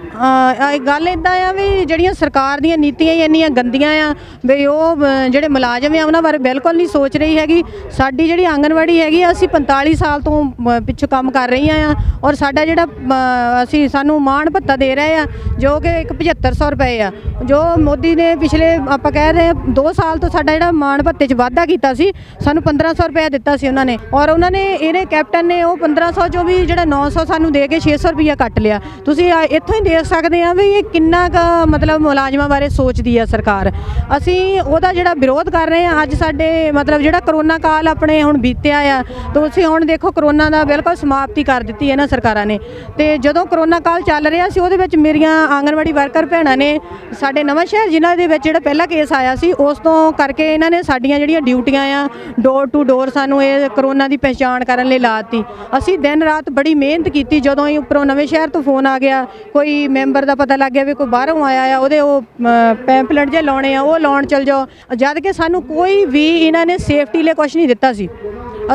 ਗੱਲ ਇਦਾਂ ਆ ਵੀ ਜਿਹੜੀਆਂ ਸਰਕਾਰ ਦੀਆਂ ਨੀਤੀਆਂ ਹੀ ਇੰਨੀਆਂ ਗੰਦੀਆਂ ਆ ਵੀ ਉਹ ਜਿਹੜੇ ਮੁਲਾਜ਼ਮ ਆ ਉਹਨਾਂ ਬਾਰੇ ਬਿਲਕੁਲ ਨਹੀਂ ਸੋਚ ਰਹੀ ਹੈਗੀ। ਸਾਡੀ ਜਿਹੜੀ ਆਂਗਨਵਾੜੀ ਹੈਗੀ ਆ, ਅਸੀਂ 45 ਸਾਲ ਤੋਂ ਪਿੱਛੋਂ ਕੰਮ ਕਰ ਰਹੀਆਂ ਆ ਔਰ ਸਾਡਾ ਜਿਹੜਾ ਸਾਨੂੰ ਮਾਣ ਭੱਤਾ ਦੇ ਰਹੇ ਆ ਜੋ ਕਿ ਇੱਕ 7500 ਰੁਪਏ ਆ, ਜੋ ਮੋਦੀ ਨੇ ਪਿਛਲੇ ਆਪਾਂ ਕਹਿ ਰਹੇ 2 ਸਾਲ ਤੋਂ ਸਾਡਾ ਜਿਹੜਾ ਮਾਣ ਭੱਤੇ 'ਚ ਵਾਧਾ ਕੀਤਾ ਸੀ, ਸਾਨੂੰ 1500 ਰੁਪਏ ਦਿੱਤਾ ਸੀ ਉਹਨਾਂ ਨੇ ਔਰ ਉਹਨਾਂ ਨੇ ਇਹਨੇ ਕੈਪਟਨ ਨੇ ਉਹ 1500 ਚੋਂ ਵੀ ਜਿਹੜਾ 900 ਸਾਨੂੰ ਦੇ ਕੇ 600 ਰੁਪਇਆ ਕੱਟ ਲਿਆ। ਤੁਸੀਂ ਇੱਥੋਂ ਹੀ ਦੇਖ ਸਕਦੇ ਆ ਵੀ ਇਹ ਕਿੰਨਾ ਕੁ ਮਤਲਬ ਮੁਲਾਜ਼ਮਾਂ ਬਾਰੇ ਸੋਚਦੀ ਆ ਸਰਕਾਰ। ਅਸੀਂ ਉਹਦਾ ਜਿਹੜਾ ਵਿਰੋਧ ਕਰ ਰਹੇ ਆ। ਅੱਜ ਸਾਡੇ ਮਤਲਬ ਜਿਹੜਾ ਕਰੋਨਾ ਕਾਲ ਆਪਣੇ ਹੁਣ ਬੀਤਿਆ ਆ, ਤੁਸੀਂ ਹੁਣ ਦੇਖੋ ਕਰੋਨਾ ਦਾ ਬਿਲਕੁਲ ਸਮਾਪਤੀ ਕਰ ਦਿੱਤੀ ਹੈ ਨਾ ਸਰਕਾਰਾਂ ਨੇ। ਤੇ ਜਦੋਂ ਕਰੋਨਾ ਕਾਲ ਚੱਲ ਰਿਹਾ ਸੀ ਉਹਦੇ ਵਿੱਚ ਮੇਰੀਆਂ ਆਂਗਨਵਾੜੀ ਵਰਕਰ ਭੈਣਾਂ ਨੇ ਸਾਡੇ ਨਵਾਂ ਸ਼ਹਿਰ ਜ਼ਿਲ੍ਹਾ ਦੇ ਵਿੱਚ ਜਿਹੜਾ ਪਹਿਲਾ ਕੇਸ ਆਇਆ ਸੀ ਉਸ ਤੋਂ ਕਰਕੇ ਇਹਨਾਂ ਨੇ ਸਾਡੀਆਂ ਜਿਹੜੀਆਂ ਡਿਊਟੀਆਂ ਆ ਡੋਰ ਟੂ ਡੋਰ ਸਾਨੂੰ ਇਹ ਕਰੋਨਾ ਦੀ ਪਹਿਚਾਣ ਕਰਨ ਲਈ ਲਾਤੀ। ਅਸੀਂ ਦਿਨ ਰਾਤ ਬੜੀ ਮਿਹਨਤ ਕੀਤੀ। ਜਦੋਂ ਹੀ ਉੱਪਰੋਂ ਨਵੇਂ ਸ਼ਹਿਰ ਤੋਂ ਫੋਨ ਆ ਗਿਆ, ਕੋਈ ਮੈਂਬਰ ਦਾ ਪਤਾ ਲੱਗ ਗਿਆ ਵੀ ਕੋਈ ਬਾਹਰੋਂ ਆਇਆ ਆ, ਉਹਦੇ ਉਹ ਪੈਂਪਲੇਟ ਜੇ ਲਾਉਣੇ ਆ ਉਹ ਲਾਉਣ ਚਲ ਜਾਓ, ਜਦ ਕਿ ਸਾਨੂੰ ਕੋਈ ਵੀ ਇਹਨਾਂ ਨੇ ਸੇਫਟੀ ਲਈ ਕੁਝ ਨਹੀਂ ਦਿੱਤਾ ਸੀ।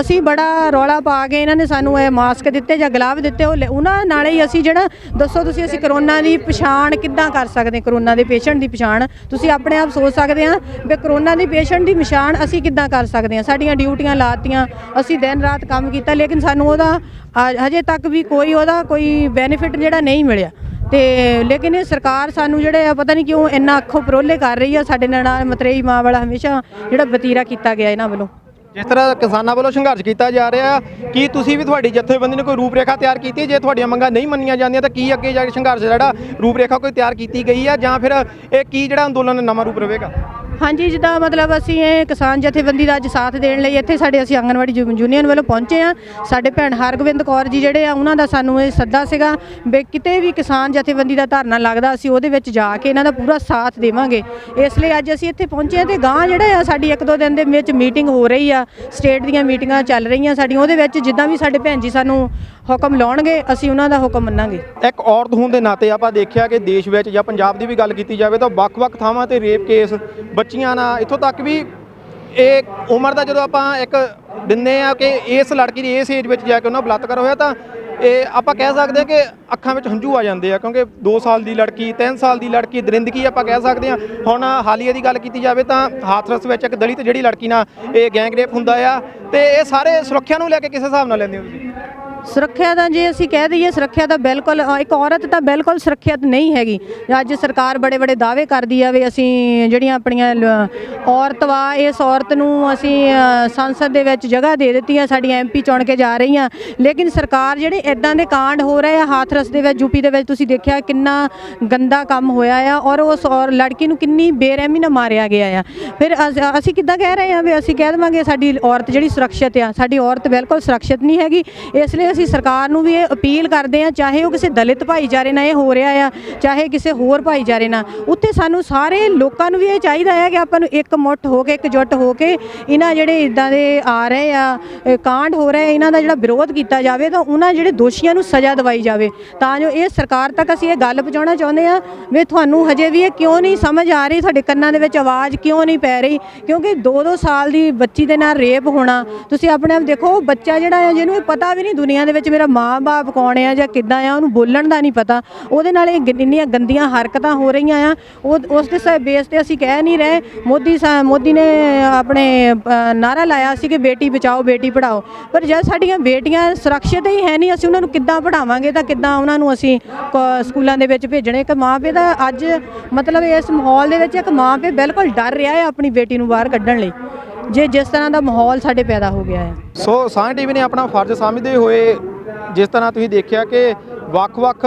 ਅਸੀਂ ਬੜਾ ਰੌਲਾ ਪਾ ਕੇ ਇਹਨਾਂ ਨੇ ਸਾਨੂੰ ਇਹ ਮਾਸਕ ਦਿੱਤੇ ਜਾਂ ਗਲਾਵ ਦਿੱਤੇ, ਉਹਨਾਂ ਨਾਲ ਹੀ ਅਸੀਂ ਜਿਹੜਾ ਦੱਸੋ ਤੁਸੀਂ ਅਸੀਂ ਕਰੋਨਾ ਦੀ ਪਛਾਣ ਕਿੱਦਾਂ ਕਰ ਸਕਦੇ, ਕਰੋਨਾ ਦੇ ਪੇਸ਼ੈਂਟ ਦੀ ਪਛਾਣ ਤੁਸੀਂ ਆਪਣੇ ਆਪ ਸੋਚ ਸਕਦੇ ਆ ਵੀ ਕਰੋਨਾ ਦੀ ਪੇਸ਼ੈਂਟ ਦੀ ਪਛਾਣ ਅਸੀਂ ਕਿੱਦਾਂ ਕਰ ਸਕਦੇ ਹਾਂ। ਸਾਡੀਆਂ ਡਿਊਟੀਆਂ ਲਾਤੀਆਂ, ਅਸੀਂ ਦਿਨ ਰਾਤ ਕੰਮ ਕੀਤਾ, ਲੇਕਿਨ ਸਾਨੂੰ ਉਹਦਾ ਹਜੇ ਤੱਕ ਵੀ ਕੋਈ ਬੈਨੀਫਿਟ ਜਿਹੜਾ ਨਹੀਂ ਮਿਲਿਆ। ਤੇ ਲੇਕਿਨ ਇਹ ਸਰਕਾਰ ਸਾਨੂੰ ਜਿਹੜੇ ਆ ਪਤਾ ਨਹੀਂ ਕਿਉਂ ਇੰਨਾ ਅੱਖੋਂ ਪਰੋਲੇ ਕਰ ਰਹੀ ਆ। ਸਾਡੇ ਨਾਲ ਮਤਰੇਈ ਮਾਂ ਵਾਲਾ ਹਮੇਸ਼ਾ ਜਿਹੜਾ ਵਤੀਰਾ ਕੀਤਾ ਗਿਆ ਇਹਨਾਂ ਵੱਲੋਂ। ਜਿਸ ਤਰ੍ਹਾਂ ਕਿਸਾਨਾਂ ਵੱਲੋਂ ਸੰਘਰਸ਼ ਕੀਤਾ ਜਾ ਰਿਹਾ, ਕੀ ਤੁਸੀਂ ਵੀ ਤੁਹਾਡੀ ਜਥੇਬੰਦੀ ਨੇ ਕੋਈ ਰੂਪਰੇਖਾ ਤਿਆਰ ਕੀਤੀ? ਜੇ ਤੁਹਾਡੀਆਂ ਮੰਗਾਂ ਨਹੀਂ ਮੰਨੀਆਂ ਜਾਂਦੀਆਂ ਤਾਂ ਕੀ ਅੱਗੇ ਜਾ ਕੇ ਸੰਘਰਸ਼ ਜਿਹੜਾ ਰੂਪਰੇਖਾ ਕੋਈ ਤਿਆਰ ਕੀਤੀ ਗਈ ਆ ਜਾਂ ਫਿਰ ਇਹ ਕੀ ਜਿਹੜਾ ਅੰਦੋਲਨ ਨਵਾਂ ਰੂਪ ਲਵੇਗਾ? ਹਾਂਜੀ, ਜਿੱਦਾਂ ਮਤਲਬ ਅਸੀਂ ਇਹ ਕਿਸਾਨ ਜਥੇਬੰਦੀ ਦਾ ਅੱਜ ਸਾਥ ਦੇਣ ਲਈ ਇੱਥੇ ਅਸੀਂ ਆਂਗਨਵਾੜੀ ਯੂਨੀਅਨ ਵੱਲੋਂ ਪਹੁੰਚੇ ਆ। ਸਾਡੇ ਭੈਣ ਹਰਗੋਬਿੰਦ ਕੌਰ ਜੀ ਜਿਹੜੇ ਆ ਉਹਨਾਂ ਦਾ ਸਾਨੂੰ ਇਹ ਸੱਦਾ ਸੀਗਾ ਵੀ ਕਿਤੇ ਵੀ ਕਿਸਾਨ ਜਥੇਬੰਦੀ ਦਾ ਧਰਨਾ ਲੱਗਦਾ ਅਸੀਂ ਉਹਦੇ ਵਿੱਚ ਜਾ ਕੇ ਇਹਨਾਂ ਦਾ ਪੂਰਾ ਸਾਥ ਦੇਵਾਂਗੇ। ਇਸ ਲਈ ਅੱਜ ਅਸੀਂ ਇੱਥੇ ਪਹੁੰਚੇ ਆ ਤੇ ਗਾਂ ਜਿਹੜਾ ਆ ਸਾਡੀ 1-2 ਦਿਨ ਦੇ ਵਿੱਚ ਮੀਟਿੰਗ ਹੋ ਰਹੀ ਆ, ਸਟੇਟ ਦੀਆਂ ਮੀਟਿੰਗਾਂ ਚੱਲ ਰਹੀਆਂ ਸਾਡੀਆਂ, ਉਹਦੇ ਵਿੱਚ ਜਿੱਦਾਂ ਵੀ ਸਾਡੇ ਭੈਣ ਜੀ ਸਾਨੂੰ ਹੁਕਮ ਲਾਉਣਗੇ ਅਸੀਂ ਉਹਨਾਂ ਦਾ ਹੁਕਮ ਮੰਨਾਂਗੇ। ਇੱਕ ਔਰਤ ਹੋਣ ਦੇ ਨਾਤੇ ਆਪਾਂ ਦੇਖਿਆ ਕਿ ਦੇਸ਼ ਵਿੱਚ ਜਾਂ ਪੰਜਾਬ ਦੀ ਵੀ ਗੱਲ ਕੀਤੀ ਜਾਵੇ ਤਾਂ ਵੱਖ-ਵੱਖ ਥਾਵਾਂ ਤੇ ਰੇਪ ਕੇਸ ਬੱਚੀਆਂ ਨਾਲ, ਇੱਥੋਂ ਤੱਕ ਵੀ ਇਹ ਉਮਰ ਦਾ ਜਦੋਂ ਆਪਾਂ ਇੱਕ ਦਿੰਦੇ ਆ ਕਿ ਇਸ ਲੜਕੀ ਦੀ ਇਸ ਏਜ ਵਿੱਚ ਜਾ ਕੇ ਉਹਨਾਂ ਬਲਾਤਕਾਰ ਹੋਇਆ ਤਾਂ ਇਹ ਆਪਾਂ ਕਹਿ ਸਕਦੇ ਹਾਂ ਕਿ ਅੱਖਾਂ ਵਿੱਚ ਹੰਝੂ ਆ ਜਾਂਦੇ ਆ, ਕਿਉਂਕਿ 2 ਸਾਲ ਦੀ ਲੜਕੀ, 3 ਸਾਲ ਦੀ ਲੜਕੀ, ਦਰਿੰਦਗੀ ਆਪਾਂ ਕਹਿ ਸਕਦੇ ਹਾਂ। ਹੁਣ ਹਾਲੀਆ ਦੀ ਗੱਲ ਕੀਤੀ ਜਾਵੇ ਤਾਂ ਹਾਥਰਸ ਵਿੱਚ ਇੱਕ ਦਲਿਤ ਜਿਹੜੀ ਲੜਕੀ ਨਾਲ ਇਹ ਗੈਂਗ ਰੇਪ ਹੁੰਦਾ ਆ, ਤੇ ਇਹ ਸਾਰੇ ਸੁਰੱਖਿਆ ਨੂੰ ਲੈ ਕੇ ਕਿਸ ਹਿਸਾਬ ਨਾਲ ਲੈਂਦੇ ਹੋ ਤੁਸੀਂ? ਸੁਰੱਖਿਆ ਦਾ ਜੇ ਅਸੀਂ ਕਹਿ ਦਈਏ ਸੁਰੱਖਿਆ ਤਾਂ ਬਿਲਕੁਲ ਇੱਕ ਔਰਤ ਤਾਂ ਬਿਲਕੁਲ ਸੁਰੱਖਿਅਤ ਨਹੀਂ ਹੈਗੀ। ਅੱਜ ਸਰਕਾਰ ਬੜੇ ਦਾਅਵੇ ਕਰਦੀ ਆ ਵੀ ਅਸੀਂ ਜਿਹੜੀਆਂ ਆਪਣੀਆਂ ਔਰਤ ਵਾ ਇਸ ਔਰਤ ਨੂੰ ਅਸੀਂ ਸੰਸਦ ਦੇ ਵਿੱਚ ਜਗ੍ਹਾ ਦੇ ਦਿੱਤੀ ਆ, ਸਾਡੀਆਂ MP ਚੁਣ ਕੇ ਜਾ ਰਹੀਆਂ, ਲੇਕਿਨ ਸਰਕਾਰ ਜਿਹੜੇ ਇਦਾਂ ਦੇ ਕਾਂਡ ਹੋ ਰਹੇ ਆ ਹਾਥਰਸ ਦੇ ਵਿੱਚ ਯੂਪੀ ਦੇ ਵਿੱਚ ਤੁਸੀਂ ਦੇਖਿਆ ਕਿੰਨਾ ਗੰਦਾ ਕੰਮ ਹੋਇਆ ਆ ਔਰ ਉਸ ਲੜਕੀ ਨੂੰ ਕਿੰਨੀ ਬੇਰਹਿਮੀ ਨਾਲ ਮਾਰਿਆ ਗਿਆ ਆ। ਫਿਰ ਅਸੀਂ ਕਿੱਦਾਂ ਕਹਿ ਰਹੇ ਆ ਵੀ ਅਸੀਂ ਕਹਿ ਦੇਵਾਂਗੇ ਸਾਡੀ ਔਰਤ ਜਿਹੜੀ ਸੁਰੱਖਿਅਤ ਆ? ਸਾਡੀ ਔਰਤ ਬਿਲਕੁਲ ਸੁਰੱਖਿਅਤ ਨਹੀਂ ਹੈਗੀ। ਇਸ ਲਈ ਅਸੀਂ ਸਰਕਾਰ ਨੂੰ ਵੀ ਇਹ ਅਪੀਲ ਕਰਦੇ ਆ, ਚਾਹੇ ਉਹ ਕਿਸੇ ਦਲਿਤ ਭਾਈਚਾਰੇ ਨਾਲ ਇਹ ਹੋ ਰਿਹਾ ਆ, ਚਾਹੇ ਕਿਸੇ ਹੋਰ ਭਾਈਚਾਰੇ ਨਾਲ, ਉੱਥੇ ਸਾਨੂੰ ਸਾਰੇ ਲੋਕਾਂ ਨੂੰ ਵੀ ਇਹ ਚਾਹੀਦਾ ਹੈ ਕਿ ਆਪਾਂ ਨੂੰ ਇੱਕ ਮੁੱਠ ਹੋ ਕੇ ਇਕਜੁੱਟ ਹੋ ਕੇ ਇਹਨਾਂ ਜਿਹੜੇ ਇਦਾਂ ਦੇ ਆ ਰਹੇ ਆ ਕਾਂਡ ਹੋ ਰਹੇ ਇਹਨਾਂ ਦਾ ਜਿਹੜਾ ਵਿਰੋਧ ਕੀਤਾ ਜਾਵੇ ਤਾਂ ਉਹਨਾਂ ਜਿਹੜੇ ਦੋਸ਼ੀਆਂ ਨੂੰ ਸਜ਼ਾ ਦਿਵਾਈ ਜਾਵੇ, ਤਾਂ ਜੋ ਇਹ ਸਰਕਾਰ ਤੱਕ ਅਸੀਂ ਇਹ ਗੱਲ ਪਹੁੰਚਾਉਣਾ ਚਾਹੁੰਦੇ ਆ ਵੀ ਤੁਹਾਨੂੰ ਹਜੇ ਵੀ ਇਹ ਕਿਉਂ ਨਹੀਂ ਸਮਝ ਆ ਰਹੀ, ਤੁਹਾਡੇ ਕੰਨਾਂ ਦੇ ਵਿੱਚ ਆਵਾਜ਼ ਕਿਉਂ ਨਹੀਂ ਪੈ ਰਹੀ? ਕਿਉਂਕਿ 2-2 ਸਾਲ ਦੀ ਬੱਚੀ ਦੇ ਨਾਲ ਰੇਪ ਹੋਣਾ, ਤੁਸੀਂ ਆਪਣੇ ਆਪ ਦੇਖੋ ਬੱਚਾ ਜਿਹੜਾ ਆ ਜਿਹਨੂੰ ਇਹ ਪਤਾ ਵੀ ਨਹੀਂ ਦੁਨੀਆ ਦੇ ਵਿੱਚ ਮੇਰਾ ਮਾਂ-ਬਾਪ ਕੌਣ ਆ ਜਾਂ ਕਿੱਦਾਂ ਆ, ਉਹਨੂੰ ਬੋਲਣ ਦਾ ਨਹੀਂ ਪਤਾ, ਉਹਦੇ ਨਾਲ ਇਹ ਇੰਨੀਆਂ ਗੰਦੀਆਂ ਹਰਕਤਾਂ ਹੋ ਰਹੀਆਂ ਆ। ਉਸ ਦੇ ਬੇਸ ਤੇ ਅਸੀਂ ਕਹਿ ਨਹੀਂ ਰਹੇ। ਮੋਦੀ ਨੇ ਆਪਣੇ ਨਾਰਾ ਲਾਇਆ ਸੀ ਕਿ ਬੇਟੀ ਬਚਾਓ ਬੇਟੀ ਪੜ੍ਹਾਓ, ਪਰ ਜਦ ਸਾਡੀਆਂ ਬੇਟੀਆਂ ਸੁਰੱਖਿਅਤ ਹੀ ਹੈ ਨਹੀਂ ਅਸੀਂ ਉਹਨਾਂ ਨੂੰ ਕਿੱਦਾਂ ਪੜ੍ਹਾਵਾਂਗੇ ਤਾਂ ਕਿੱਦਾਂ ਉਹਨਾਂ ਨੂੰ ਅਸੀਂ ਸਕੂਲਾਂ ਦੇ ਵਿੱਚ ਭੇਜਣੇ? ਇੱਕ ਮਾਂ ਪਿਓ ਦਾ ਅੱਜ ਮਤਲਬ ਇਸ ਮਾਹੌਲ ਦੇ ਵਿੱਚ ਇੱਕ ਮਾਂ ਪਿਓ ਬਿਲਕੁਲ ਡਰ ਰਿਹਾ ਹੈ ਆਪਣੀ ਬੇਟੀ ਨੂੰ ਬਾਹਰ ਕੱਢਣ ਲਈ, ਜੇ ਜਿਸ ਤਰ੍ਹਾਂ ਦਾ ਮਾਹੌਲ ਸਾਡੇ ਪੈਦਾ ਹੋ ਗਿਆ ਹੈ। ਸੋ ਸਾਂਝ ਟੀਵੀ ਨੇ ਆਪਣਾ ਫਰਜ਼ ਸਮਝਦੇ ਹੋਏ ਜਿਸ ਤਰ੍ਹਾਂ ਤੁਸੀਂ ਦੇਖਿਆ ਕਿ ਵੱਖ-ਵੱਖ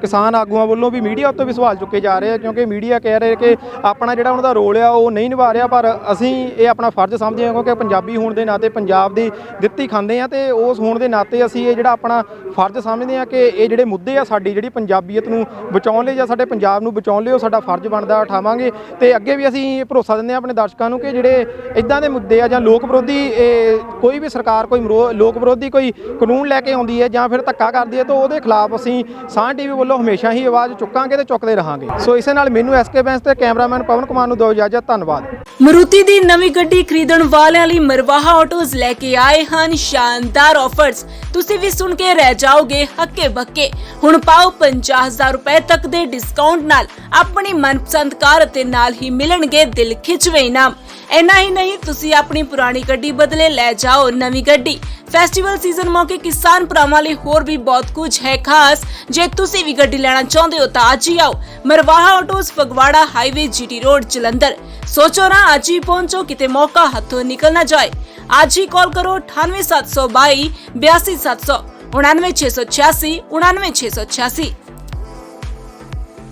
ਕਿਸਾਨ ਆਗੂਆਂ ਵੱਲੋਂ ਵੀ ਮੀਡੀਆ ਉੱਤੇ ਵੀ ਸਵਾਲ ਚੁੱਕੇ ਜਾ ਰਹੇ ਆ, ਕਿਉਂਕਿ ਮੀਡੀਆ ਕਹਿ ਰਹੇ ਕਿ ਆਪਣਾ ਜਿਹੜਾ ਉਹਨਾਂ ਦਾ ਰੋਲ ਆ ਉਹ ਨਹੀਂ ਨਿਭਾ ਰਿਹਾ, ਪਰ ਅਸੀਂ ਇਹ ਆਪਣਾ ਫਰਜ਼ ਸਮਝਦੇ ਹਾਂ ਕਿਉਂਕਿ ਪੰਜਾਬੀ ਹੋਣ ਦੇ ਨਾਤੇ ਪੰਜਾਬ ਦੀ ਦਿੱਤੀ ਖਾਂਦੇ ਆ ਤੇ ਉਸ ਹੋਣ ਦੇ ਨਾਤੇ ਅਸੀਂ ਇਹ ਜਿਹੜਾ ਆਪਣਾ ਫਰਜ਼ ਸਮਝਦੇ ਆ ਕਿ ਇਹ ਜਿਹੜੇ ਮੁੱਦੇ ਆ ਸਾਡੀ ਜਿਹੜੀ ਪੰਜਾਬੀਅਤ ਨੂੰ ਬਚਾਉਣ ਲਈ ਜਾਂ ਸਾਡੇ ਪੰਜਾਬ ਨੂੰ ਬਚਾਉਣ ਲਈ ਉਹ ਸਾਡਾ ਫਰਜ਼ ਬਣਦਾ ਉਠਾਵਾਂਗੇ। ਤੇ ਅੱਗੇ ਵੀ ਅਸੀਂ ਭਰੋਸਾ ਦਿੰਦੇ ਆ ਆਪਣੇ ਦਰਸ਼ਕਾਂ ਨੂੰ ਕਿ ਜਿਹੜੇ ਇਦਾਂ ਦੇ ਮੁੱਦੇ ਆ ਜਾਂ ਲੋਕ ਵਿਰੋਧੀ ਕੋਈ ਵੀ ਸਰਕਾਰ ਕੋਈ ਲੋਕ ਵਿਰੋਧੀ ਕੋਈ ਕਾਨੂੰਨ ਲੈ ਕੇ ਆਉਂਦੀ ਹੈ ਜਾਂ ਫਿਰ ਧੱਕਾ ਕਰਦੀ ਹੈ ਤਾਂ ਉਹਦੇ ਖਿਲਾਫ ਅਸੀਂ ਸਾਂਝ ਟੀਵੀ ਵੱਲੋਂ ਹਮੇਸ਼ਾ ਹੀ ਆਵਾਜ਼ ਚੁੱਕਾਂਗੇ ਤੇ ਚੁੱਕਦੇ ਰਹਾਂਗੇ। ਸੋ ਇਸੇ ਨਾਲ ਮੈਨੂੰ ਐਸਕੇ ਬੈਂਸ ਤੇ ਕੈਮਰਾਮੈਨ ਪਵਨ ਕੁਮਾਰ ਨੂੰ ਦਿਓ ਇਜਾਜ਼ਤ। ਧੰਨਵਾਦ। ਮਾਰੂਤੀ ਦੀ ਨਵੀਂ ਗੱਡੀ ਖਰੀਦਣ ਵਾਲਿਆਂ ਲਈ ਮਰਵਾਹਾ ਆਟੋਜ਼ ਲੈ ਕੇ ਆਏ ਹਨ ਸ਼ਾਨਦਾਰ ਆਫਰਸ। ਤੁਸੀਂ ਵੀ ਸੁਣ ਕੇ ਰਹਿ ਜਾਓਗੇ ਹੱਕੇ ਬੱਕੇ। ਹੁਣ ਪਾਓ 50,000 ਰੁਪਏ ਤੱਕ ਦੇ ਡਿਸਕਾਊਂਟ ਨਾਲ ਆਪਣੀ ਮਨਪਸੰਦ ਕਾਰ ਅਤੇ ਨਾਲ ਹੀ ਮਿਲਣਗੇ ਦਿਲ ਖਿੱਚਵੇਂ ਇਨਾਮ। ਇੰਨਾ ਹੀ ਨਹੀਂ, ਤੁਸੀਂ ਆਪਣੀ ਪੁਰਾਣੀ ਗੱਡੀ ਬਦਲੇ ਲੈ ਜਾਓ ਨਵੀਂ ਗੱਡੀ। ਫੈਸਟੀਵਲ ਸੀਜ਼ਨ ਮੌਕੇ ਕਿਸਾਨ ਭਰਾਵਾਂ ਲਈ ਹੋਰ ਵੀ ਬਹੁਤ ਕੁਝ ਹੈ ਖਾਸ। ਜੇ ਤੁਸੀਂ ਵੀ ਗੱਡੀ ਲੈਣਾ ਚਾਹੁੰਦੇ ਹੋ ਤਾਂ ਅੱਜ ਹੀ ਆਓ Marwaha autos, Phagwara highway, GT road, Jalandhar. ਸੋਚੋ ਨਾ, ਅੱਜ ਹੀ ਪਹੁੰਚੋ, ਕਿਤੇ ਮੌਕਾ ਹੱਥੋਂ ਨਿਕਲ ਨਾ ਜਾਏ। ਅੱਜ ਹੀ ਕਾਲ ਕਰੋ 98722 82700 99686 99686।